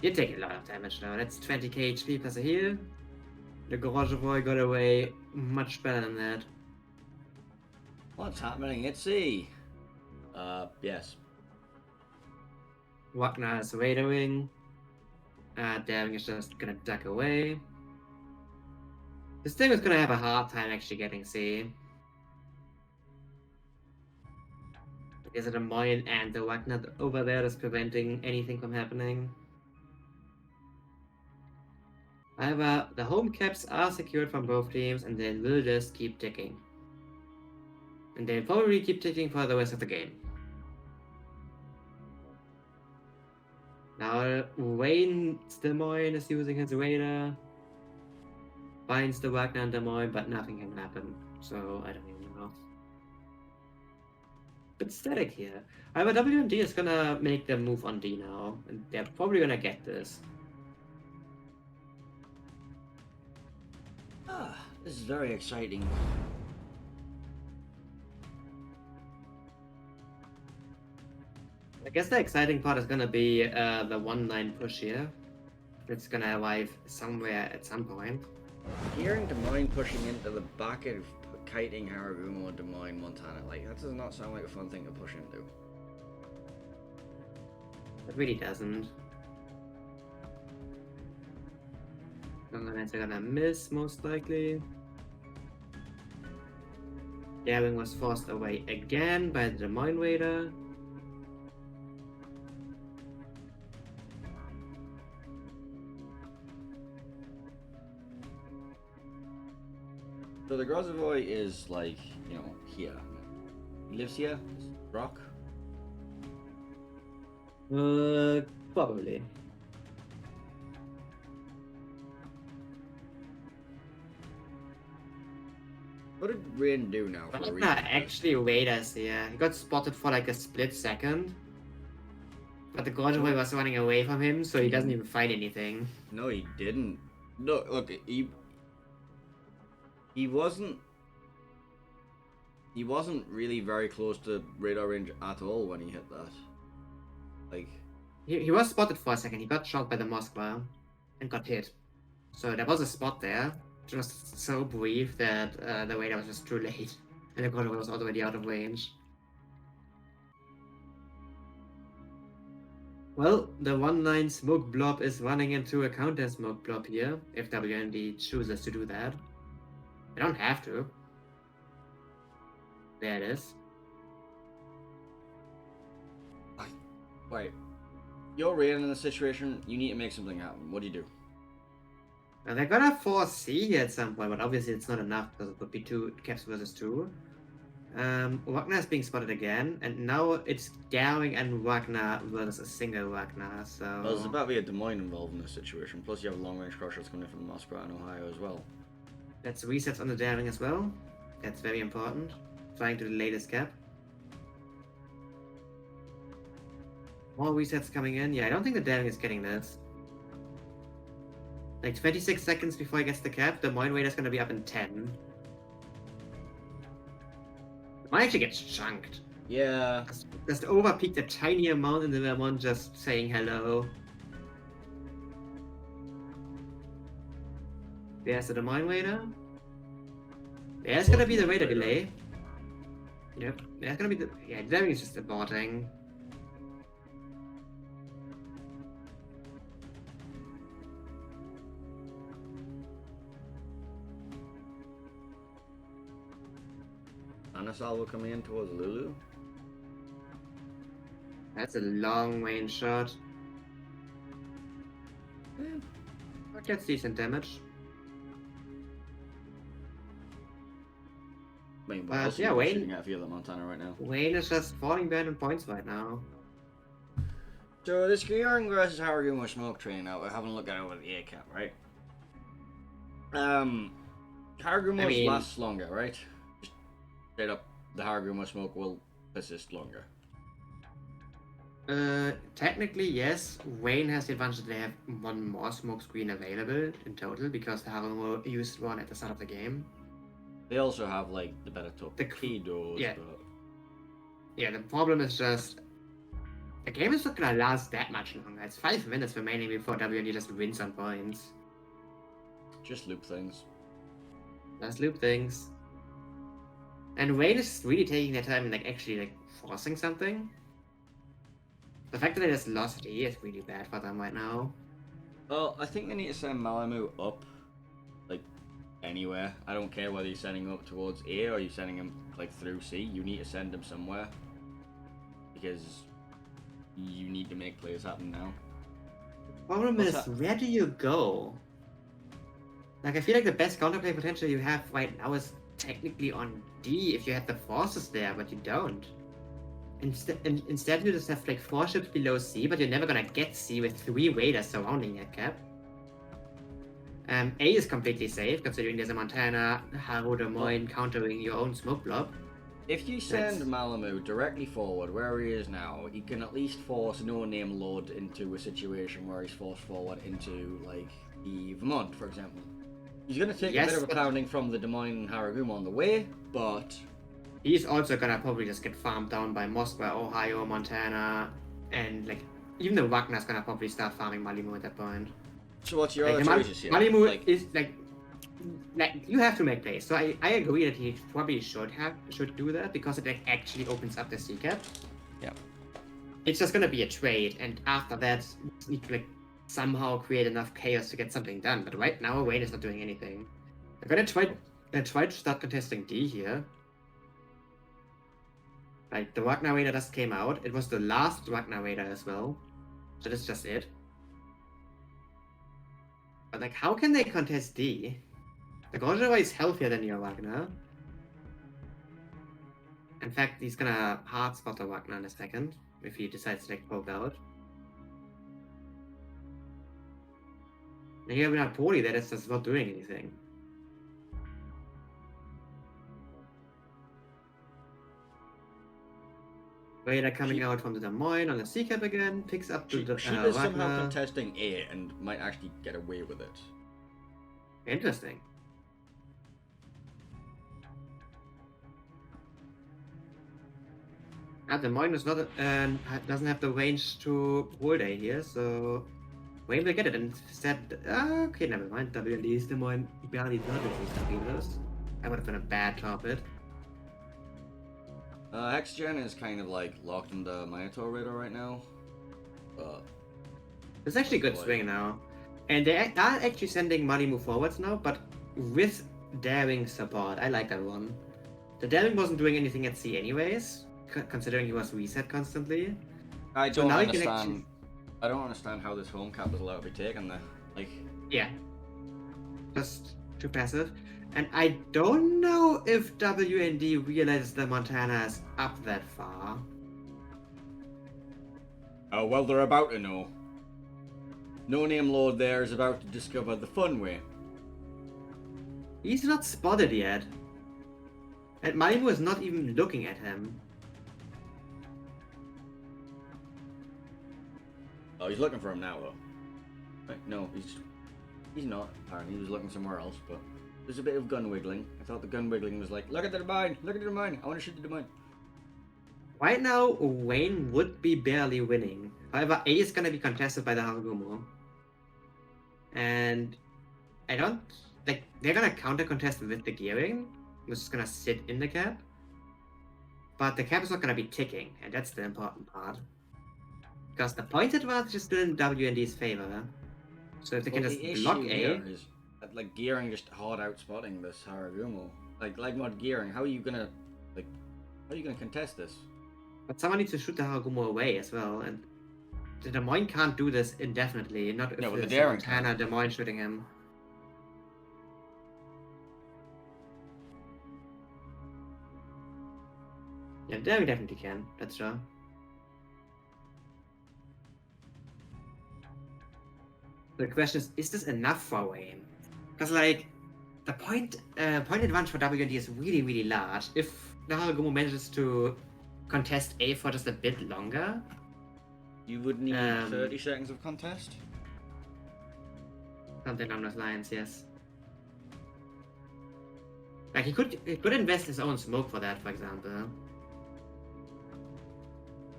You're taking a lot of damage now. That's 20k HP plus a heal. The Grozavoy got away much better than that. What's happening at sea? Yes. Wagner is raidering. Daring is just gonna duck away. This thing is gonna have a hard time actually getting C. Is it a Moyen and the Wagner over there that's preventing anything from happening? However, the home caps are secured from both teams and they will just keep ticking. And they'll probably keep ticking for the rest of the game. Now, Wayne Des Moines is using his radar. Finds the Wagner and Des Moines, but nothing can happen. So, I don't even know. Bit static here. However, WMD is gonna make the move on D now. And they're probably gonna get this. This is very exciting. I guess the exciting part is gonna be the 1-9 push here. It's gonna arrive somewhere at some point. Hearing Des Moines pushing into the back of kiting Haragumo, Des Moines, Montana, like, that does not sound like a fun thing to push into. It really doesn't. Gunganets are gonna miss, most likely. Daring was forced away again by the Des Moines Raider. So the Grozavoy is like, you know, here. He lives here, this rock. Probably. What did Rain do now? For Wagner actually Raiders here. He got spotted for like a split second. But the Grozavoy was running away from him, so he doesn't even find anything. No, he didn't. No, look, he wasn't really very close to radar range at all when he hit that. Like, He was spotted for a second. He got shot by the Moskva and got hit. So there was a spot there. Just so brief that the radar was just too late. And the Grozavoy was already out of range. Well, the 1-9 smoke blob is running into a counter smoke blob here, if WMD chooses to do that. They don't have to. There it is. wait. You're Rain in the situation, you need to make something happen. What do you do? Now they're gonna force C here at some point, but obviously it's not enough because it would be 2 caps versus 2. Wagner is being spotted again, and now it's Daring and Wagner versus a single Wagner, so... Well, there's about to be a Des Moines involved in this situation, plus you have a long-range crusher that's coming in from Moskva and Ohio as well. That's resets on the Daring as well. That's very important. Trying to delay this cap. More resets coming in. Yeah, I don't think the Daring is getting this. Like 26 seconds before he gets the cap, the Moin Raider's gonna be up in 10. Mine actually gets chunked. Yeah. Just overpeaked a tiny amount in the Vermont just saying hello. There's the Moin Raider. There's gonna be the Raider delay. Yep, there's gonna be the... Yeah, Devin is just aborting. Anasalvo coming in towards Lulu. That's a long range shot. That gets decent damage. I mean, what else yeah, are you Wayne- shooting at for the Montana right now? Wayne is just falling behind in points right now. So this Gearing versus Haragumo Smoke Train now, we're having a look at it over the A cap, right? Haragumo's I mean- lasts longer, right? Just straight up, the Haragumo Smoke will persist longer. Technically, yes. Wayne has the advantage that they have one more smoke screen available in total because the Harumo used one at the start of the game. They also have like the better The torpedoes, yeah. but Yeah, the problem is just the game is not gonna last that much longer. It's 5 minutes remaining before WND just wins on points. just loop things. Just loop things. And Wayne is really taking their time and like actually like forcing something. The fact that they just lost E is really bad for them right now. Well, I think they need to send Malamu up, like, anywhere. I don't care whether you're sending him up towards A or you're sending him, like, through C. You need to send him somewhere. Because you need to make plays happen now. Problem What's is, that? where do you go? Like, I feel like the best counterplay potential you have right now is technically on D if you had the forces there, but you don't. Instead, you just have like 4 ships below C, but you're never gonna get C with 3 raiders surrounding that cap. A is completely safe, considering there's a Montana, Haru, Des Moines countering your own smoke blob. If you send That's- Malamu directly forward where he is now, he can at least force No Name Lord into a situation where he's forced forward into, like, the Vermont, for example. He's going to take a Yes, bit of a but- pounding from the Des Moines and Haragumo on the way, but He's also gonna probably just get farmed down by Moskva, Ohio, Montana, and like even the Wagner's gonna probably start farming Malimu at that point. so what's your Like, other the choices here? Malimu Like, is like you have to make plays. So I agree that he probably should do that because it like, actually opens up the C cap. Yeah. It's just gonna be a trade, and after that, you need to like somehow create enough chaos to get something done. But right now, Wayne is not doing anything. They're gonna try to start contesting D here. Like, the Wagner Raider just came out. It was the last Wagner Raider as well. So that's just it. But, like, how can they contest D? The Gorjava is healthier than your Wagner. In fact, he's gonna hard spot the Wagner in a second, if he decides to, like, poke out. And here we have Poli that is just not doing anything. Raider coming out from the Des Moines on the C cap again, picks up the she is somehow Wagner. contesting A and might actually get away with it. Interesting. Des Moines is not doesn't have the range to hold A here, so Wayne will get it. Instead, okay, never mind. WND's Des Moines barely dodges these torpedoes. I would have been a bad torpid. Hexgen is kind of like locked in the Minotaur Raider right now. But It's actually a good Boy. swing now. And they are actually sending Malimu forwards now, but with Daring support. I like that one. The Daring wasn't doing anything at sea anyways, considering he was reset constantly. I So don't now you can understand. actually- I don't understand how this home cap is allowed to be taken there. Like, Yeah. Just too passive. And I don't know if WND realizes that Montana is up that far. oh well, they're about to know. No Name Lord there is about to discover the fun way. He's not spotted yet. And Malimu is not even looking at him. Oh, he's looking for him now though. Right, no, He's not. Apparently, he was looking somewhere else, but there's a bit of gun wiggling. I thought the gun wiggling was like, look at the domain, look at the domain. I want to shoot the domain. Right now, Wayne would be barely winning. However, A is gonna be contested by the Harugumo. And I don't like they're gonna counter contest with the gearing, which is gonna sit in the cap. But the cap is not gonna be ticking, and that's the important part. Because the point advantage is still in WND's favor. So if they can just block A. Is that, like, gearing just hard out spotting this Harugumo. Like mod gearing, how are you gonna contest this? But someone needs to shoot the Harugumo away as well, and the Des Moines can't do this indefinitely, not if No, but the there's daring Montana Des Moines shooting him. Yeah, there we definitely can, that's true. The question is this enough for Wayne? Because like the point advantage for WND is really, really large. If the Harugumo manages to contest A for just a bit longer, You would need 30 seconds of contest. something along those lines, yes. Like he could invest his own smoke for that, for example.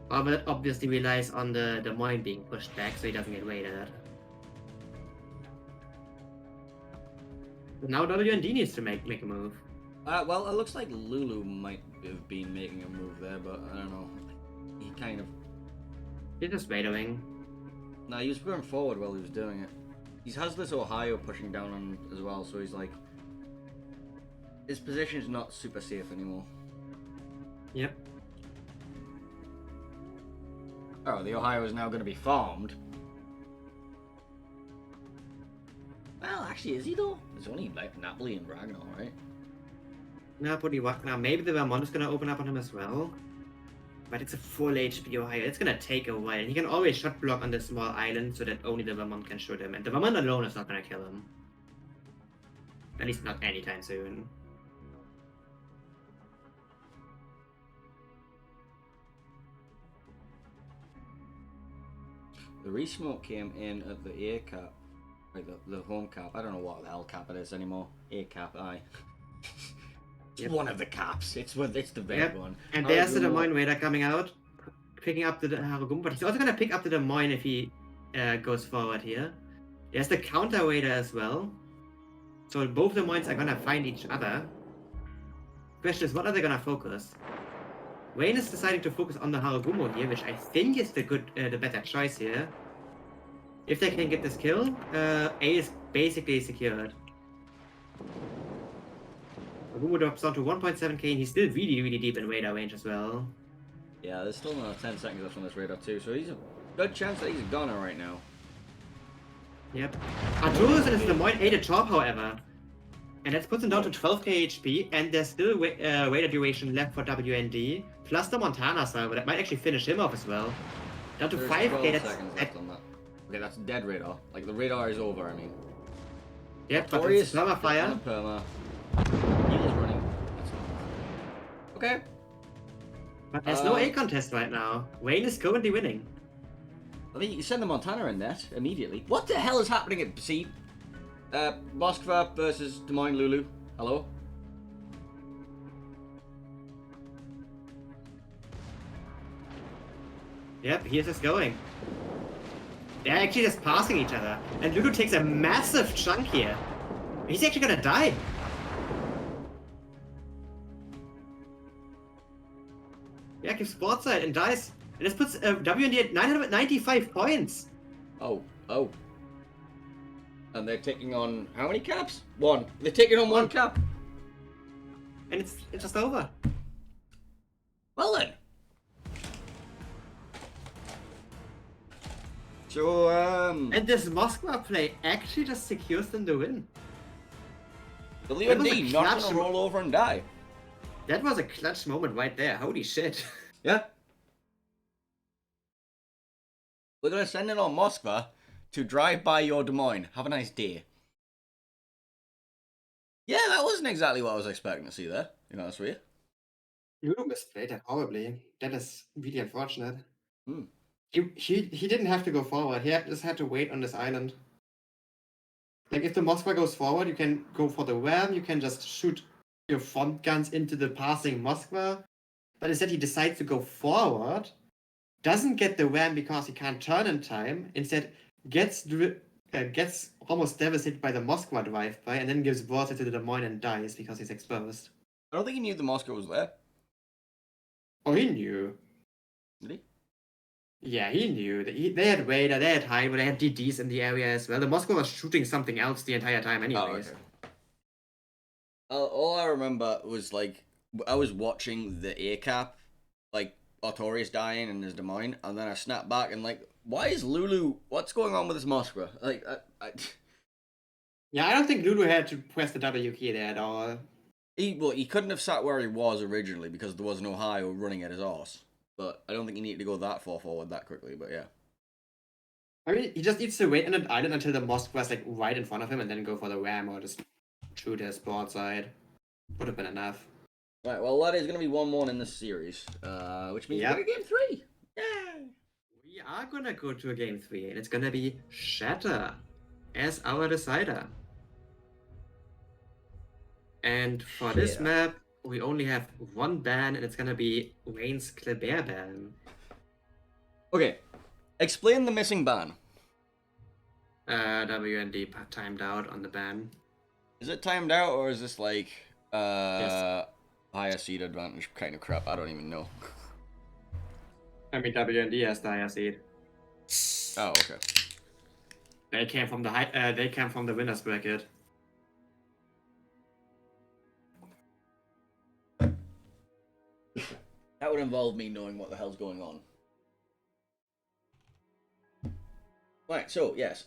But it obviously relies on the Des Moines being pushed back so he doesn't get raided. But now WND needs to make a move. Well, it looks like Lulu might have been making a move there, but I don't know. He kind of... He's just raiding. No, he was going forward while he was doing it. He has this Ohio pushing down on him as well, so he's like... His position's not super safe anymore. Yep. Oh, the Ohio is now going to be farmed. Well, actually, is he though? There's only like Napoli and Ragnar, right? Now maybe the Vermont is gonna open up on him as well. But it's a full HP Ohio. It's gonna take a while. He can always shot block on the small island so that only the Vermont can shoot him. And the Vermont alone is not gonna kill him. At least not anytime soon. The resmoke came in at the A cap. Right, the home cap. I don't know what the hell cap it is anymore. A cap, aye. It's Yep. one of the caps. It's the big Yep. one. And there's the Des Moines Raider coming out, picking up the Harugumo, but he's also gonna pick up the Des Moines if he goes forward here. There's the counter Raider as well. So both Des Moines are gonna find each other. Question is, what are they gonna focus? Wayne is deciding to focus on the Harugumo here, which I think is the better choice here. If they can get this kill, A is basically secured. Harugumo drops down to 1.7k, and he's still really, really deep in radar range as well. Yeah, there's still another 10 seconds left on this radar too, so he's a good chance that he's a gunner right now. Yep. Arturus is the Moine 8 top, however. And that puts him down to 12k HP, and there's still radar duration left for WND, plus the Montana salvo that might actually finish him off as well. Down to There's 5k, 12 that's... seconds left on that. Okay, that's dead radar. Like, the radar is over, I mean. Yep, but it's perma-fire. Perma. He's running. Okay. But there's no A contest right now. Wayne is currently winning. I think you can send the Montana in that immediately. What the hell is happening at Sea? Moskva versus Des Moines Lulu. Hello? Yep, here's just going. They're actually just passing each other. And Lulu takes a massive chunk here. He's actually gonna die. Yeah, gives sportside and dies. And this puts WND at 995 points. Oh. And they're taking on how many caps? One. They're taking on one cap. And it's just over. Well then. So, And this Moskva play actually just secures them the win. WND not clutch gonna roll over and die. That was a clutch moment right there. Holy shit. Yeah. We're gonna send it on Moskva to drive by your Des Moines. Have a nice day. Yeah, that wasn't exactly what I was expecting to see there. You know, that's weird. Lulu misplayed that horribly. That is really unfortunate. Hmm. He didn't have to go forward. Just had to wait on this island. Like, if the Moskva goes forward, you can go for the ram, you can just shoot your front guns into the passing Moskva. But instead, he decides to go forward, doesn't get the ram because he can't turn in time, instead gets almost devastated by the Moskva drive-by, and then gives water to the Des Moines and dies because he's exposed. I don't think he knew the Moscow was there. Oh, he knew. Did he? Yeah, he knew. They had Raider, they had Hydra, they had DDs in the area as well. The Moskva was shooting something else the entire time anyways. Oh, okay. All I remember was, like, I was watching the A-cap, like, Artorias dying in his Des Moines, and then I snapped back and, like, why is Lulu... What's going on with this Moskva? Like, Yeah, I don't think Lulu had to press the W key there at all. He couldn't have sat where he was originally because there was no Ohio running at his arse. But I don't think he needed to go that far forward that quickly, but yeah. I mean, he just needs to wait in an island until the Moskva's like right in front of him and then go for the ram or just shoot his broadside. Would have been enough. Right, well, that is going to be 1-1 in this series, which means we're going to game 3. Yay! We are going to go to a game 3, and it's going to be Shatter as our decider. And for this map, we only have one ban, and it's going to be Wayne's Kleber ban. Okay, explain the missing ban. WND timed out on the ban. Is it timed out, or is this like Yes. higher seed advantage kind of crap? I don't even know. I mean, WND has the higher seed. Oh, okay. They came from the winners bracket. That would involve me knowing what the hell's going on. Right, so yes,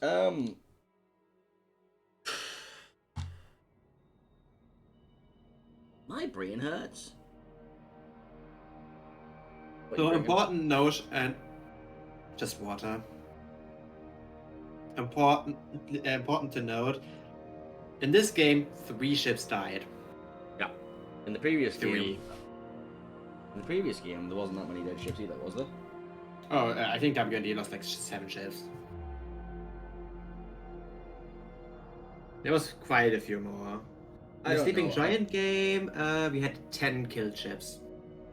my brain hurts. So important note, and just water. Important to note. In this game, 3 ships died. Yeah. In the previous 3. game. In the previous game, there wasn't that many dead ships either, was there? Oh, I think WND lost like 7 ships. There was quite a few more. In the Sleeping Giant game, we had 10 killed ships.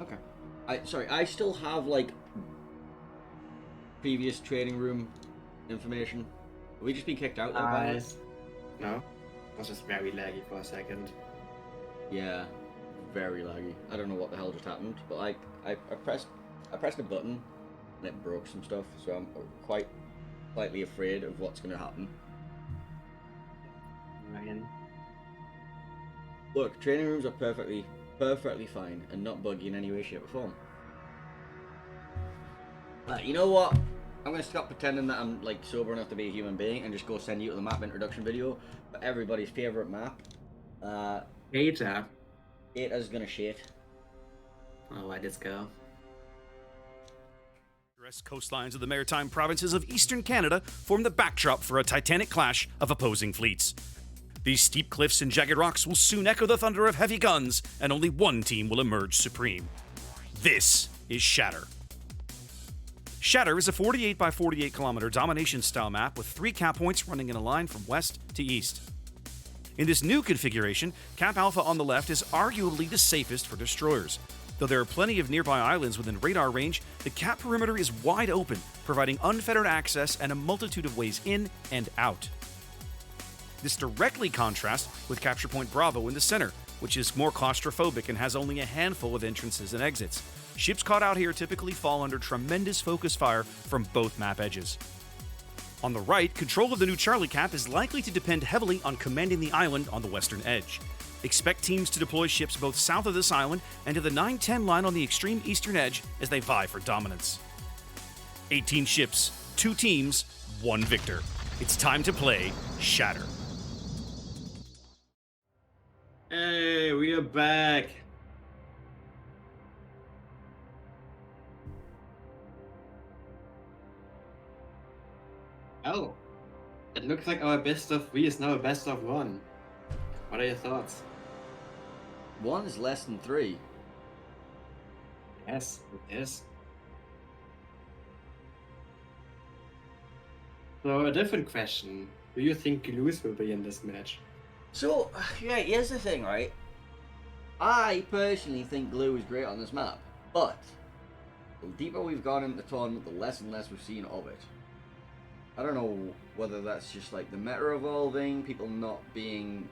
Okay. I still have, like, previous trading room information. Have we just been kicked out there by this? No. It was just very laggy for a second. Yeah. Very laggy. I don't know what the hell just happened, but like I pressed a button and it broke some stuff, so I'm quite slightly afraid of what's going to happen. Ryan. Look, training rooms are perfectly fine and not buggy in any way, shape, or form. You know what? I'm going to stop pretending that I'm like sober enough to be a human being and just go send you to the map introduction video for everybody's favorite map. Beta. Beta's gonna shit. Oh, let this go. Coastlines of the maritime provinces of eastern Canada form the backdrop for a titanic clash of opposing fleets. These steep cliffs and jagged rocks will soon echo the thunder of heavy guns, and only one team will emerge supreme. This is Shatter. Shatter is a 48 by 48 kilometer domination style map with 3 cap points running in a line from west to east. In this new configuration, Cap Alpha on the left is arguably the safest for destroyers. Though there are plenty of nearby islands within radar range, the Cap perimeter is wide open, providing unfettered access and a multitude of ways in and out. This directly contrasts with Capture Point Bravo in the center, which is more claustrophobic and has only a handful of entrances and exits. Ships caught out here typically fall under tremendous focus fire from both map edges. On the right, control of the new Charlie Cap is likely to depend heavily on commanding the island on the western edge. Expect teams to deploy ships both south of this island and to the 9-10 line on the extreme eastern edge as they vie for dominance. 18 ships, 2 teams, 1 victor. It's time to play Shatter. Hey, we are back. Oh, it looks like our best of 3 is now a best of 1. What are your thoughts? 1 is less than 3. Yes, it is. So a different question. Do you think Luz will be in this match? So, right, here's the thing, right? I personally think Glue is great on this map, but the deeper we've gone into the tournament, the less and less we've seen of it. I don't know whether that's just like the meta evolving, people not being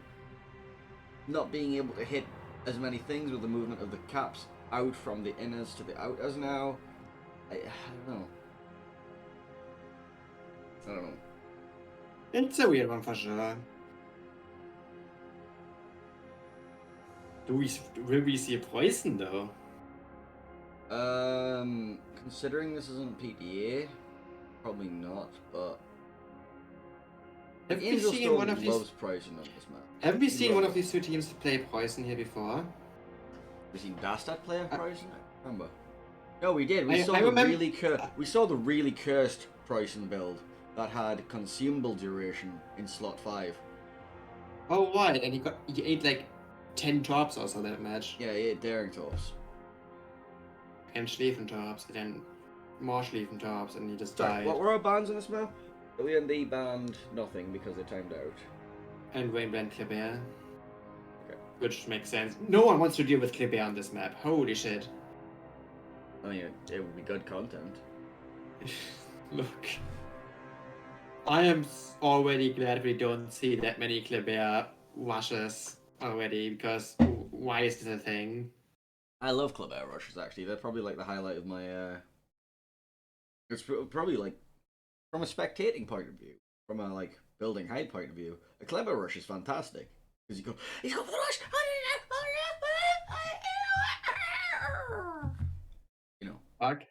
able to hit as many things with the movement of the caps out from the inners to the outers now. I don't know. I don't know. It's a weird one for sure. Will we see a poison though? Considering this isn't PDA, probably not, but Have we Angel seen Storm one of these? loves Poison on this map. Haven't we He seen one loves of these two teams play poison here before? Have we seen Dastad play Poison? I don't remember. No, we did. We I saw remember- we saw the really cursed Poison build that had consumable duration in slot 5. Oh, right, and he ate like 10 drops also that match. Yeah, he ate Daring Toss. And Schleifentops, and then more Schleifentops, and he just Sorry, died. what were our bans on this map? WND banned nothing because they timed out. And Rainblend Kleber. Okay. Which makes sense. No one wants to deal with Kleber on this map. Holy shit. I mean, it would be good content. Look. I am already glad we don't see that many Kleber rushes already, because why is this a thing? I love Kleber rushes, actually. They're probably like the highlight of my it's probably like from a spectating point of view, from a like building height point of view, a Kleber rush is fantastic because he's going for the rush. You know, Fuck.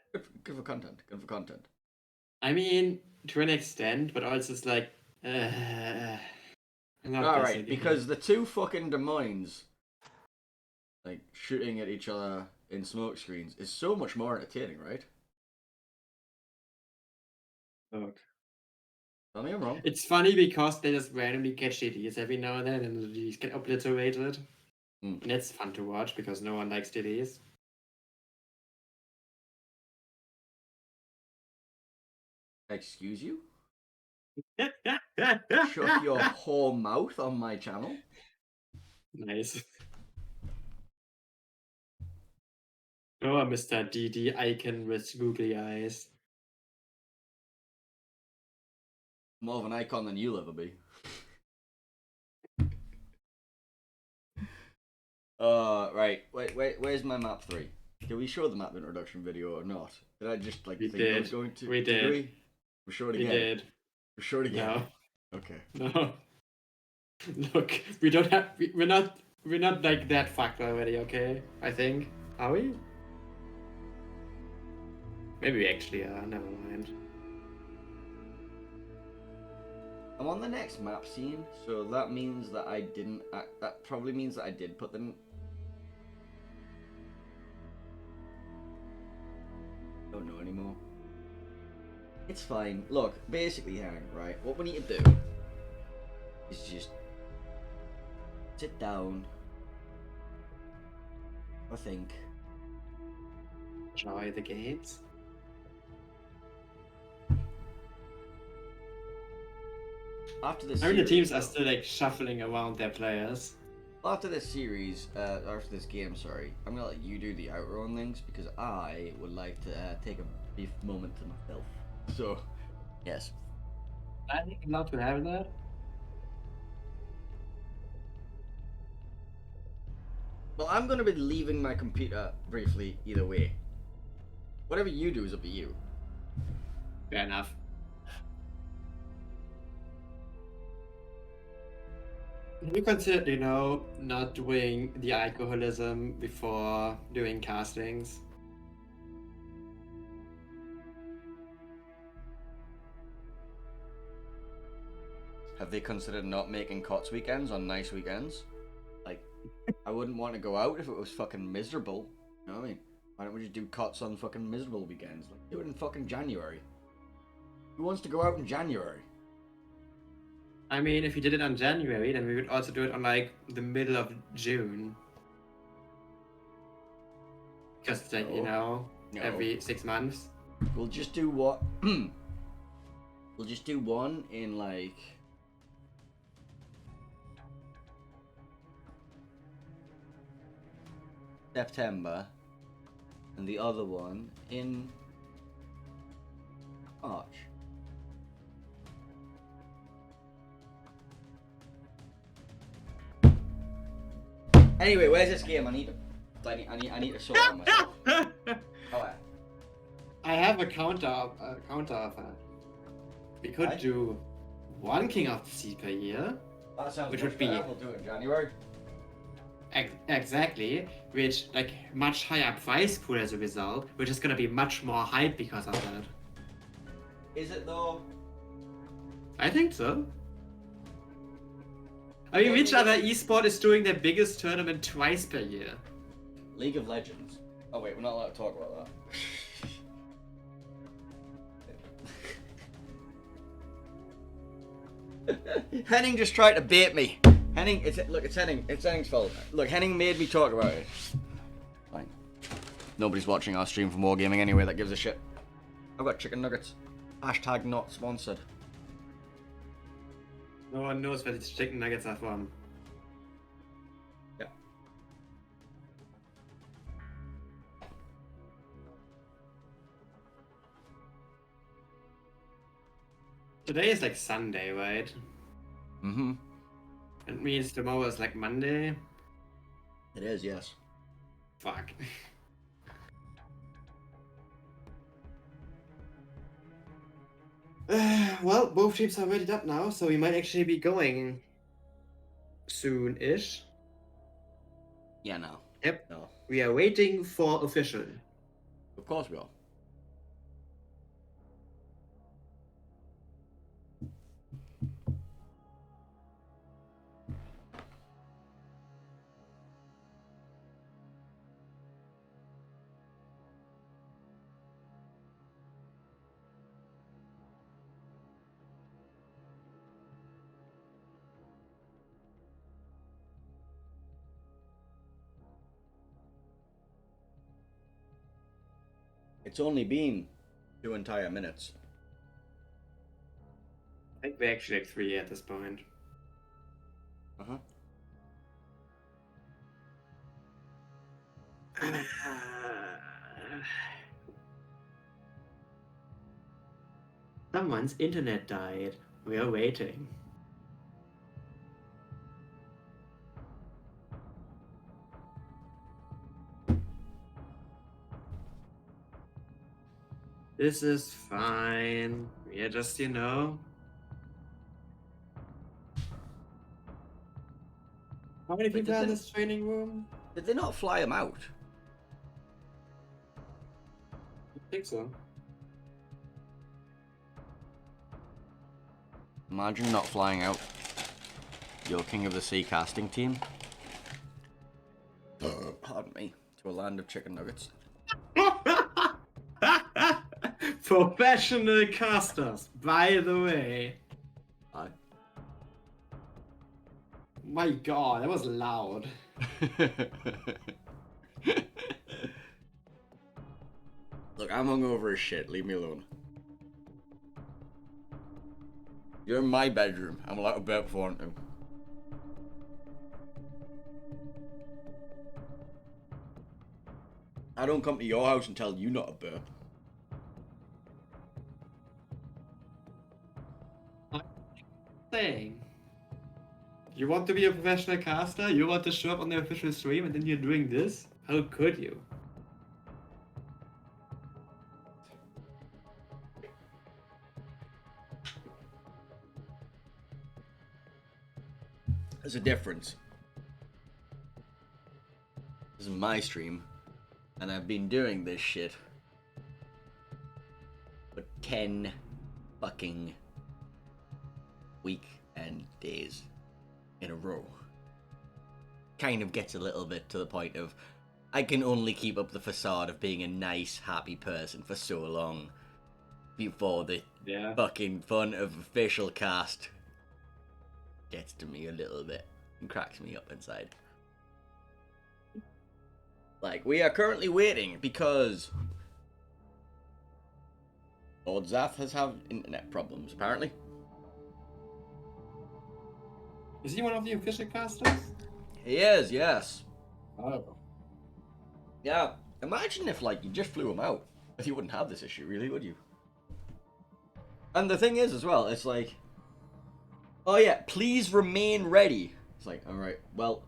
good for content. Good for content. I mean, to an extent, but also it's like, I'm not All gonna right, say because the two fucking Des Moines like shooting at each other in smoke screens is so much more entertaining, right? Look. Tell me I'm wrong. It's funny because they just randomly catch DDs every now and then, and the DDs get obliterated. Mm. And that's fun to watch because no one likes DDs. Excuse you? Shut Shut your whole mouth on my channel. Nice. Oh, Mr. DD icon with googly eyes. More of an icon than you'll ever be. Right. Wait, where's my map 3? Did we show the map introduction video or not? Did I just like We think I was did. going to? We did. We show it We again. did. We show it again. No. Okay. No. Look, we don't have. We're not like that fucked already. Okay, I think. Are we? Maybe we actually are. Never mind. I'm on the next map scene, so that means that I didn't. That probably means that I did put them. Don't know anymore. It's fine. Look, basically, hang right. What we need to do is just sit down. I think. Enjoy the games. After this, I mean, the teams series, are still like shuffling around their players. After this series, after this game, sorry, I'm gonna let you do the outro and things because I would like to take a brief moment to myself. So, yes. I think I'm allowed to have that. Well, I'm gonna be leaving my computer briefly either way. Whatever you do is up to you. Fair enough. We considered, not doing the alcoholism before doing castings. Have they considered not making COTS weekends on nice weekends? Like, I wouldn't want to go out if it was fucking miserable. You know what I mean? Why don't we just do COTS on fucking miserable weekends? Like, do it in fucking January. Who wants to go out in January? I mean, if we did it on January, then we would also do it on like the middle of June. Just like, No. every 6 months. We'll just do what We'll just do one in like September and the other one in March. Anyway, where's this game? I need to sort it out myself. Oh, I have a counter offer. We could Right. do one King of the Sea per year. that sounds Which much would be- better. We'll do it in January. Exactly, which like much higher price pool as a result, which is gonna be much more hype because of that. Is it though? I think so. I mean, which other esport is doing their biggest tournament twice per year? League of Legends. Oh wait, we're not allowed to talk about that. Henning just tried to bait me. Henning, it's Henning. It's Henning's fault. Look, Henning made me talk about it. Fine. Nobody's watching our stream from Wargaming anyway. That gives a shit. I've got chicken nuggets. Hashtag not sponsored. No one knows where these chicken nuggets are from. Yeah. Today is like Sunday, right? Mm-hmm. It means tomorrow is like Monday. It is, yes. Fuck. Well, both teams are readied up now, so we might actually be going soon-ish. Yeah, no. Yep. No. We are waiting for official. Of course we are. It's only been 2 entire minutes. I think we're actually like 3 at this point. Uh-huh. Someone's internet died. We are waiting. This is fine. We are just, you know. How many Wait, people are in did this training room? Did they not fly him out? I think so. Imagine not flying out your King of the Sea casting team. Pardon me. To a land of chicken nuggets. Professional casters, by the way. Aye. My god, that was loud. Look, I'm hungover as shit. Leave me alone. You're in my bedroom. I'm allowed to burp before I want to. I don't come to your house and tell you not to burp. Saying. You want to be a professional caster? You want to show up on the official stream and then you're doing this? How could you? There's a difference. This is my stream, and I've been doing this shit for 10 fucking weekend days in a row. Kind of gets a little bit to the point of I can only keep up the facade of being a nice, happy person for so long before the fucking fun of official cast gets to me a little bit and cracks me up inside. Like, we are currently waiting because Lord Zath has had internet problems, apparently. Is he one of the official casters? He is, yes. Oh. Yeah, imagine if, like, you just flew him out. You wouldn't have this issue, really, would you? And the thing is, as well, it's like, oh yeah, please remain ready. It's like, alright, well,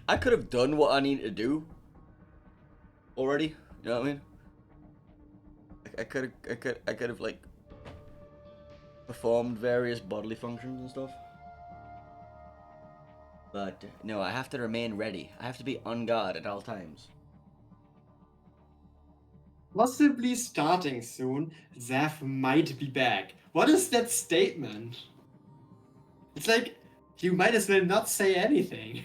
I could have done what I needed to do already, you know what I mean? I could have, like, performed various bodily functions and stuff. But, no, I have to remain ready. I have to be on guard at all times. Possibly starting soon, Zaf might be back. What is that statement? It's like, you might as well not say anything.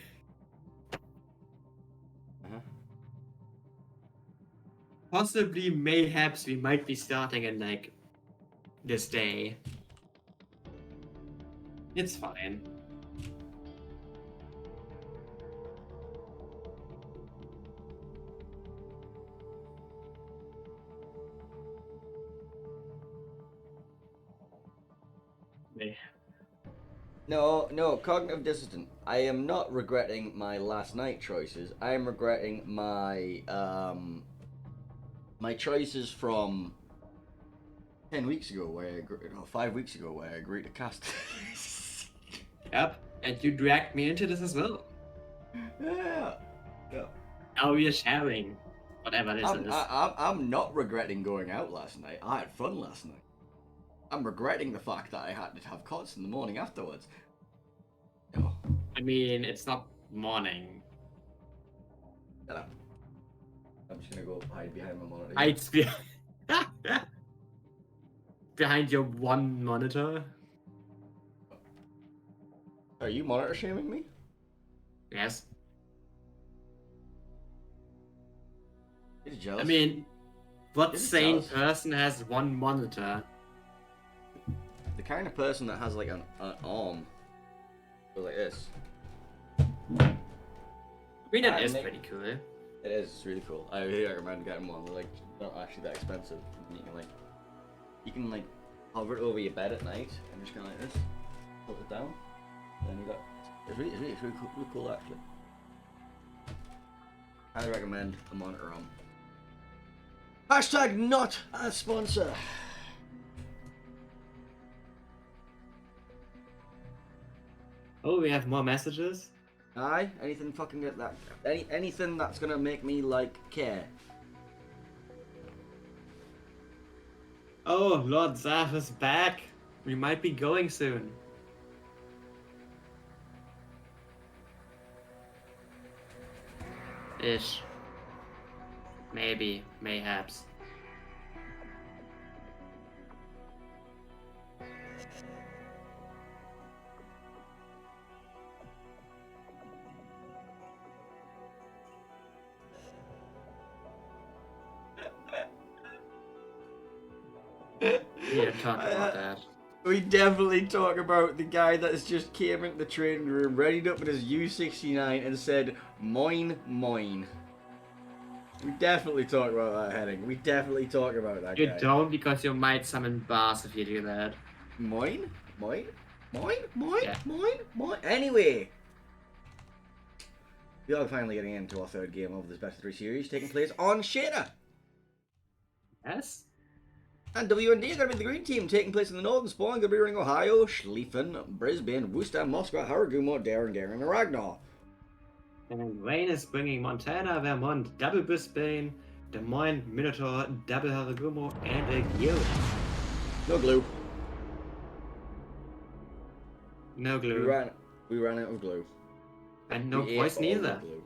Possibly, mayhaps, we might be starting in, like, this day. It's fine. No, cognitive dissonance. I am not regretting my last night choices. I am regretting my my choices from 10 weeks ago, where I agreed, no, 5 weeks ago, where I agreed to cast. Yep, and you dragged me into this as well. Yeah. Now we are sharing whatever this is. I'm not regretting going out last night. I had fun last night. I'm regretting the fact that I had to have cots in the morning afterwards. No. I mean, it's not morning. Shut up. I'm just gonna go hide behind my monitor. Hides behind your one monitor. Are you monitor shaming me? Yes. You're jealous. I mean, what You're sane jealous. person has one monitor? The kind of person that has like an arm goes like this. I mean, it I is make- pretty cool. It is. It's really cool. I really recommend getting one. They're like not actually that expensive. You can like hover it over your bed at night and just go like this, put it down, and then you got. It's really cool actually. Highly recommend a monitor arm. Hashtag not a sponsor. Oh, we have more messages? Aye, anything fucking get that. Anything that's gonna make me like care. Oh, Lord Zaf is back. We might be going soon. Ish. Maybe. Mayhaps. Yeah, talk about that. We definitely talk about the guy that's just came into the training room, readied up with his U69 and said, "Moin, moin." We definitely talk about that heading. We definitely talk about that You guy. don't, because you might summon bars if you do that. Moin, moin, moin, moin, Yeah. moin, moin. Anyway, we are finally getting into our third game of this best of 3 series, taking place on Shader. Yes? And WND are going to be the green team, taking place in the northern spawn, going to be running Ohio, Schlieffen, Brisbane, Worcester, Moscow, Haragumo, Darren, Garen, and Ragnar. And Wayne is bringing Montana, Vermont, double Brisbane, Des Moines, Minotaur, double Haragumo, and a Guild. No glue. No glue. We ran out of glue. And no We ate voice all neither. the glue.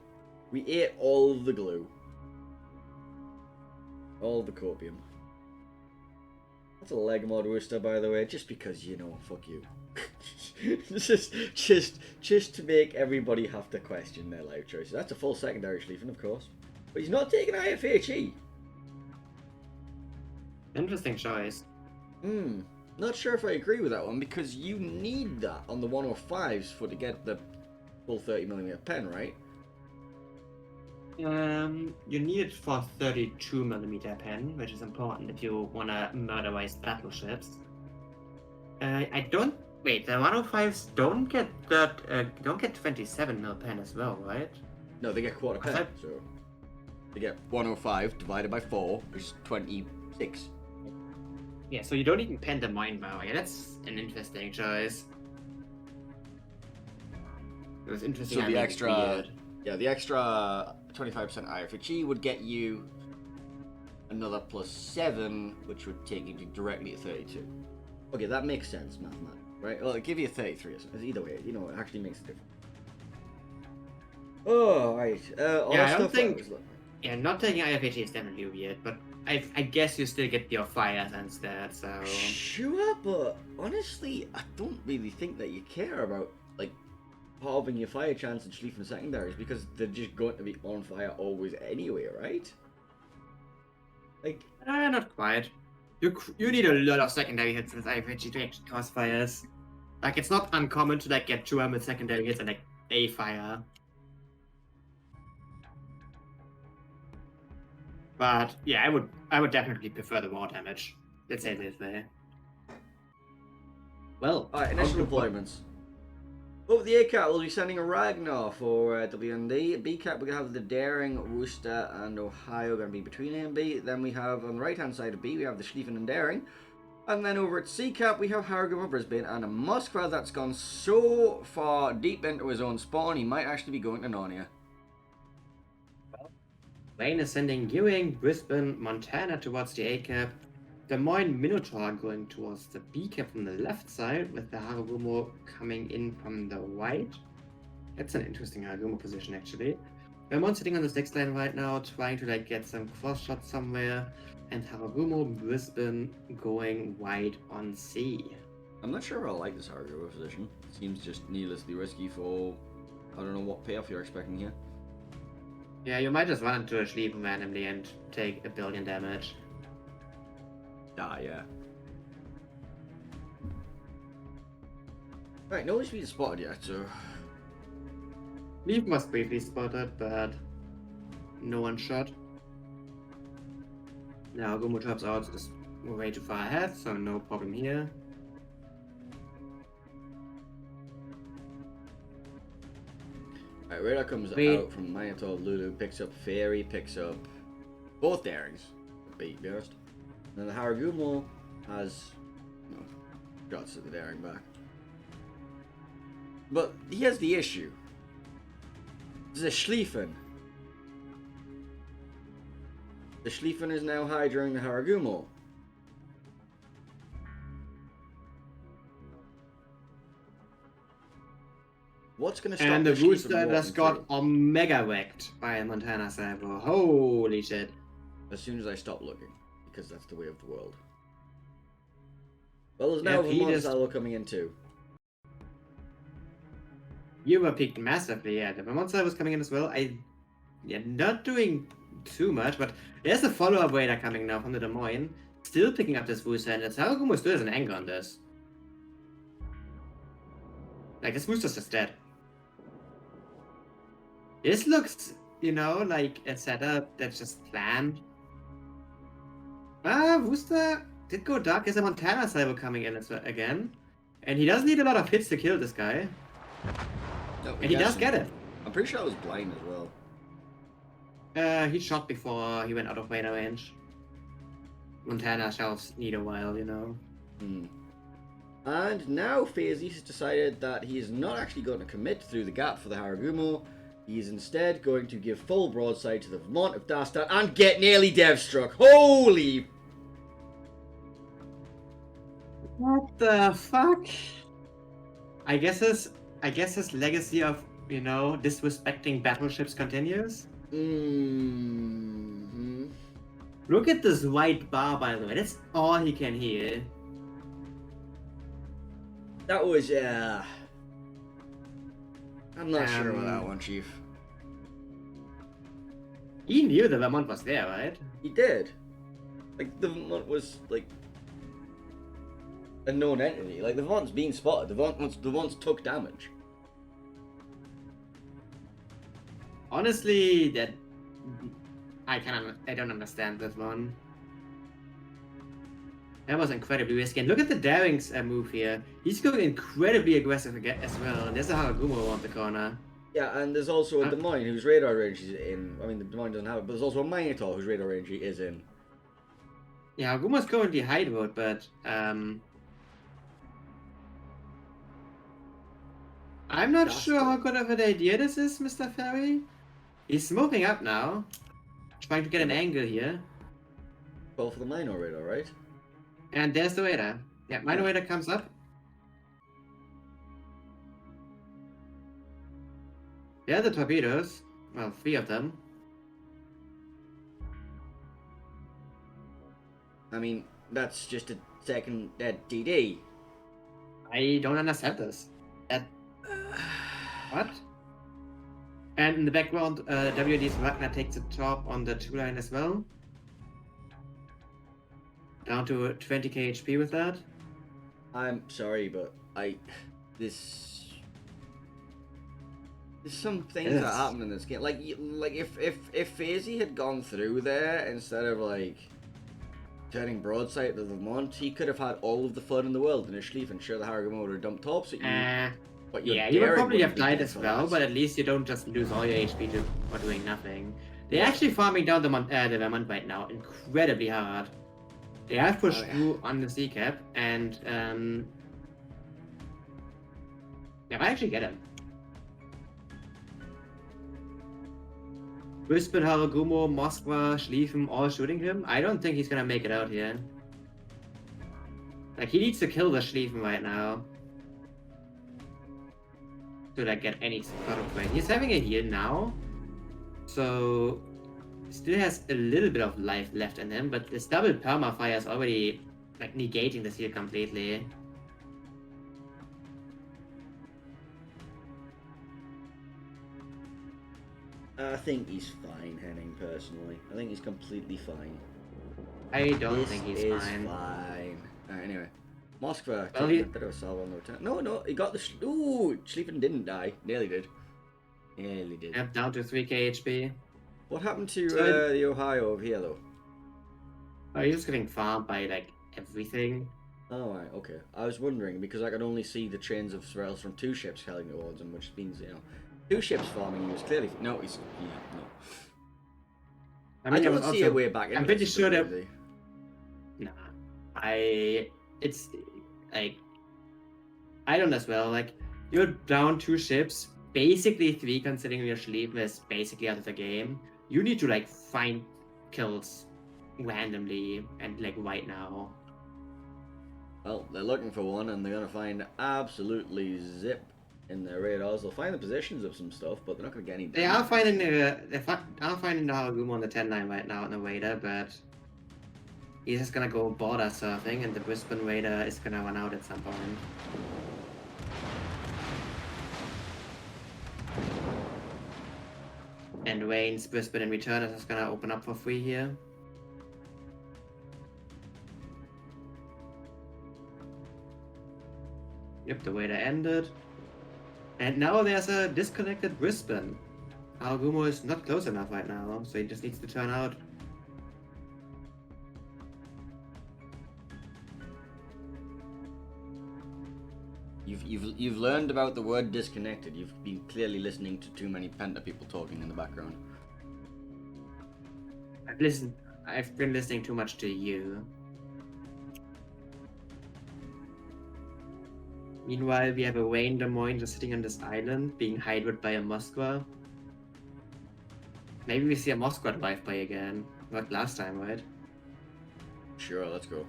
We ate all the glue. All the copium. That's a leg mod Worcester, by the way, just because, you know, fuck you. just to make everybody have to question their life choices. That's a full secondary Schlieffen, of course. But he's not taking IFHE. Interesting choice. Not sure if I agree with that one, because you need that on the 105s to get the full 30mm pen, right? You need it for 32mm pen, which is important if you wanna murderize battleships. I don't wait. The 105s don't get that. Don't get 27mm pen as well, right? No, they get quarter pen. So they get 105 divided by 4, which is 26. Yeah, so you don't even pen the mine bow. Yeah, that's an interesting choice. It was interesting. So I the mean, extra, weird. yeah, the extra 25% IFHE would get you another +7, which would take you directly to 32. Okay, that makes sense, mathematically, right? Well, it'll give you a 33 or something. Either way, you know, it actually makes a difference. Oh, right. All Yeah, that I don't stuff think- that was Yeah, not taking IFHE is definitely weird, but I guess you still get your fires instead. So Sure, but honestly, I don't really think that you care about, like, halving your fire chance and Schlieffen secondaries, because they're just going to be on fire always anyway, right? Like, not quite. You need a lot of secondary hits with IFHE to actually cause fires. Like it's not uncommon to like get 200 secondary hits and like a fire. But yeah, I would definitely prefer the raw damage. Let's say it this way. Well, alright, initial deployments. Over the A-Cap, we'll be sending a Ragnar for WND. B-Cap, we're going to have the Daring, Worcester, and Ohio going to be between A and B. Then we have, on the right-hand side of B, we have the Schlieffen and Daring. And then over at C-Cap, we have Harrogate, Brisbane, and a Moskva that's gone so far deep into his own spawn, he might actually be going to Narnia. Wayne is sending Ewing, Brisbane, Montana towards the A-Cap. Des Moines Minotaur going towards the B-Cap from the left side, with the Haragumo coming in from the right. That's an interesting Haragumo position, actually. Vermont sitting on the 6th line right now, trying to like get some cross shots somewhere, and Haragumo, Brisbane going wide on C. I'm not sure I like this Haragumo position. Seems just needlessly risky for, I don't know what payoff you're expecting here. Yeah, you might just run into a Schlieffen randomly and take 1 billion damage. Ah, yeah. Right, nobody's been spotted yet, so... Leaf was briefly spotted, but no one shot. Now Gumo drops out is way too far ahead, so no problem here. Alright, radar comes out from Minotaur. Lulu picks up Fairy, picks up both Darings. To be honest. And then the Haragumo has shots at the Daring back. But here's the issue. This is a Schlieffen. The Schlieffen is now hydroing the Haragumo. What's going to stop And the Schlieffen Rooster just got walking omega wrecked by a Montana Cyber. Holy shit. through? As soon as I stop looking, because that's the way of the world. Well, there's Yeah, now he Vermont just- Salo coming in too. You were peaked massively, yeah. The Vermont Cyber was coming in as well. Not doing too much, but there's a follow-up radar coming now from the Des Moines. Still picking up this Rooster, and Haragumo still has an angle on this. Like, this Rooster's just dead. This looks, like a setup that's just planned. Rooster did go dark. There's a Montana Cyber coming in again. And he does need a lot of hits to kill this guy. No, And he does get it. I'm pretty sure I was blind as well. He shot before he went out of radar range. Montana shells need a while, And now FaZe has decided that he is not actually going to commit through the gap for the Haragumo. He is instead going to give full broadside to the Vermont of Dastan and get nearly dev struck. Holy! What the fuck? I guess his legacy of, disrespecting battleships continues. Mm-hmm. Look at this white bar, by the way. That's all he can hear. That was, I'm not sure about that one, Chief. He knew the Vermont was there, right? He did. Like, the Vermont was, like, a known entity. Like, the Vermont's being spotted. The Vermont's took damage. Honestly, that I don't understand this one. That was incredibly risky. And look at the Daring's move here. He's going incredibly aggressive as well. And there's a Haragumo on the corner. Yeah, and there's also a Des Moines whose radar range is in. I mean, the Des Moines doesn't have it, but there's also a Minotaur whose radar range is in. Yeah, Haragumo's currently high road, but I'm not sure how good of an idea this is, Mr. Ferry. He's smoking up now. Trying to get an angle here. Well, for the Minor radar, right? And there's the radar. Yeah, Minor radar comes up. There are the torpedoes. Well, 3 of them. I mean, that's just a second DD. I don't understand this. What? And in the background, WD's Wagner takes the top on the 2 line as well. Down to 20k HP with that. I'm sorry, but there's some things that happen in this game. Like if FaZe had gone through there instead of like turning broadside to the Vermont, he could have had all of the fun in the world in his Schlief and sure the Haragumo would have dumped tops at you. But yeah, you would probably have died as well, but at least you don't just lose all your HP for doing nothing. They're actually farming down the Vermont right now incredibly hard. They have pushed through on the C cap, and yeah, I actually get him. Brisbane, Haragumo, Moskva, Schlieffen, all shooting him. I don't think he's gonna make it out here. Like, he needs to kill the Schlieffen right now. To like get any sort of way. He's having a heal now. So still has a little bit of life left in him, but this double perma fire is already like negating this heal completely. I think he's fine, Henning, personally. I think he's completely fine. I don't think he's fine. Alright, anyway. Moskva Well, taking a bit of a salvo on the return. No, he got the... Ooh, Schlieffen didn't die. Nearly did. Nearly did. Yep, down to 3k HP. What happened to the Ohio over here, though? Oh, he's just getting farmed by, like, everything. Oh, right, okay. I was wondering, because I could only see the chains of rails from 2 ships heading towards him, which means, 2 ships farming, he was clearly... No, he's... Yeah, no. I mean, don't see a way back. I'm pretty sure that... Nah. It's... Like... I don't as well, like... You're down 2 ships, basically 3 considering your Schlieffen is basically out of the game. You need to, like, find kills randomly and, like, right now. Well, they're looking for one, and they're gonna find absolutely zip in their radars. They'll find the positions of some stuff, but they're not gonna get any. They are finding the Haragumo on the 10 line right now on the radar, but he's just gonna go border surfing, and the Brisbane radar is gonna run out at some point. And Wayne's Brisbane in return is just gonna open up for free here. Yep, the radar ended. And now there's a disconnected Brisbane. Haragumo is not close enough right now, so he just needs to turn out. You've learned about the word disconnected. You've been clearly listening to too many Penta people talking in the background. I've been listening too much to you. Meanwhile, we have a Wayne Des Moines just sitting on this island, being hydrated by a Moskva. Maybe we see a Moskva drive by again. Like last time, right? Sure, let's go.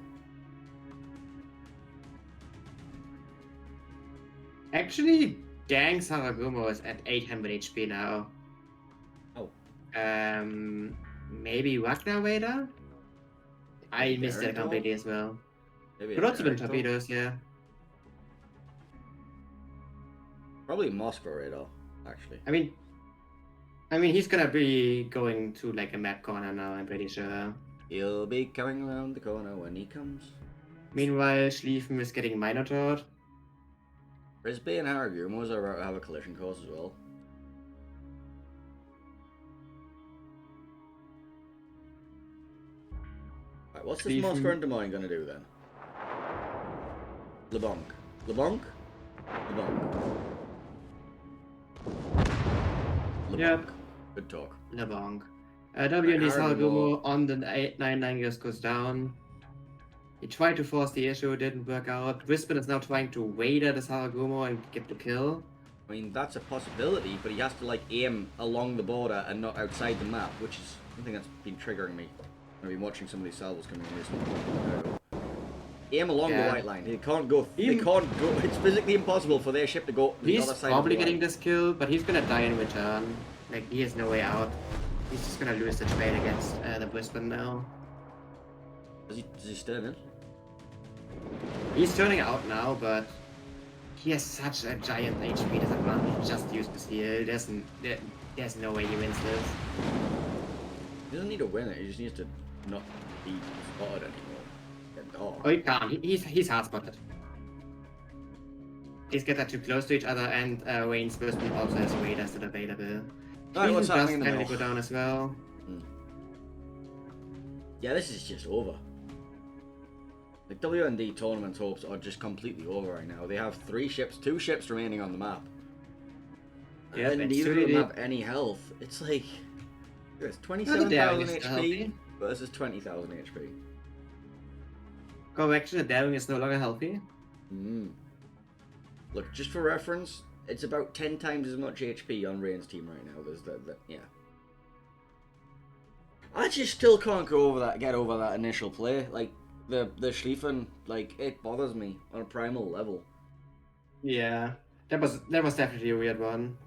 Actually, Gang's Haragumo is at 800 HP now. Oh. Maybe Wagner Vader? I missed that completely as well. Maybe Could also been torpedoes, yeah. Probably Moskva radar, actually. I mean, he's gonna be going to like a map corner now, I'm pretty sure. He'll be coming around the corner when he comes. Meanwhile, Schlieffen is getting Minotaured. Brisbane and Haragumo have a collision course as well. Right, what's this Schlieffen. Moskva and Demoni gonna do then? LeBlanc. LeBlanc? LeBlanc. Yep. Good talk. LeBlanc. WND Hard Saragumo on the 899 just goes down. He tried to force the issue, didn't work out. Wispin is now trying to wait at the Saragumo and get the kill. I mean, that's a possibility, but he has to like aim along the border and not outside the map, which is something that's been triggering me. I've been watching some of these salvos coming in recently. Aim along the white line. They can't go. They can't go. It's physically impossible for their ship to go to the He's other side probably of the getting line. this kill, but he's gonna die in return. Like, he has no way out. He's just gonna lose the trade against the Wispin now. Does he still in? He's turning out now, but he has such a giant HP disadvantage. Just use the seal. There's no way he wins this. He doesn't need to win it. He just needs to not be spotted anymore. Oh, he can't. He's hard spotted. Please get that too close to each other, and Wayne's Wispin also has radar still available. Alright, what's happening in the finally middle? go down as well. Yeah, this is just over. The WND tournament hopes are just completely over right now. They have two ships remaining on the map. Yeah, and and neither of so them did- have any health. It's like it's Daring 27,000 is still HP healthy. versus 20,000 HP. Correction, the Daring is no longer healthy. Look, just for reference, it's about 10 times as much HP on Rain's team right now. There's yeah. I just still can't get over that initial play. Like the Schlieffen, like it bothers me on a primal level. Yeah, that was definitely a weird one.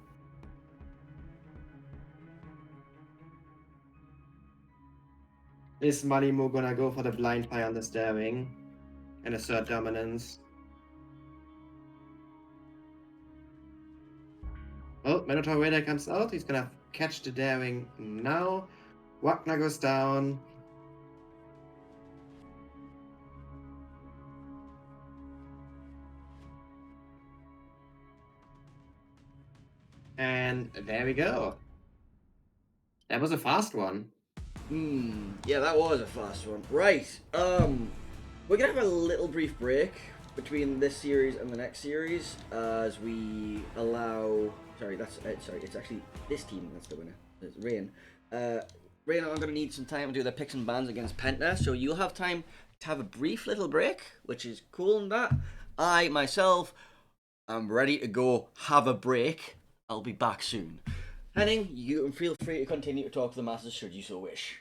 Is Malimo gonna go for the blind pie on this Daring and assert dominance? Oh, Minotaur Raider comes out. He's gonna catch the Daring now. Wagner goes down. And there we go. That was a fast one. Yeah, that was a fast one. Right. We're gonna have a little brief break between this series and the next series as we allow. Sorry, it's actually this team that's the winner. It's Rain. Rain are gonna need some time to do their picks and bans against Penta, so you'll have time to have a brief little break, which is cool and that. I myself am ready to go have a break. I'll be back soon. Henning, you can feel free to continue to talk to the masses should you so wish.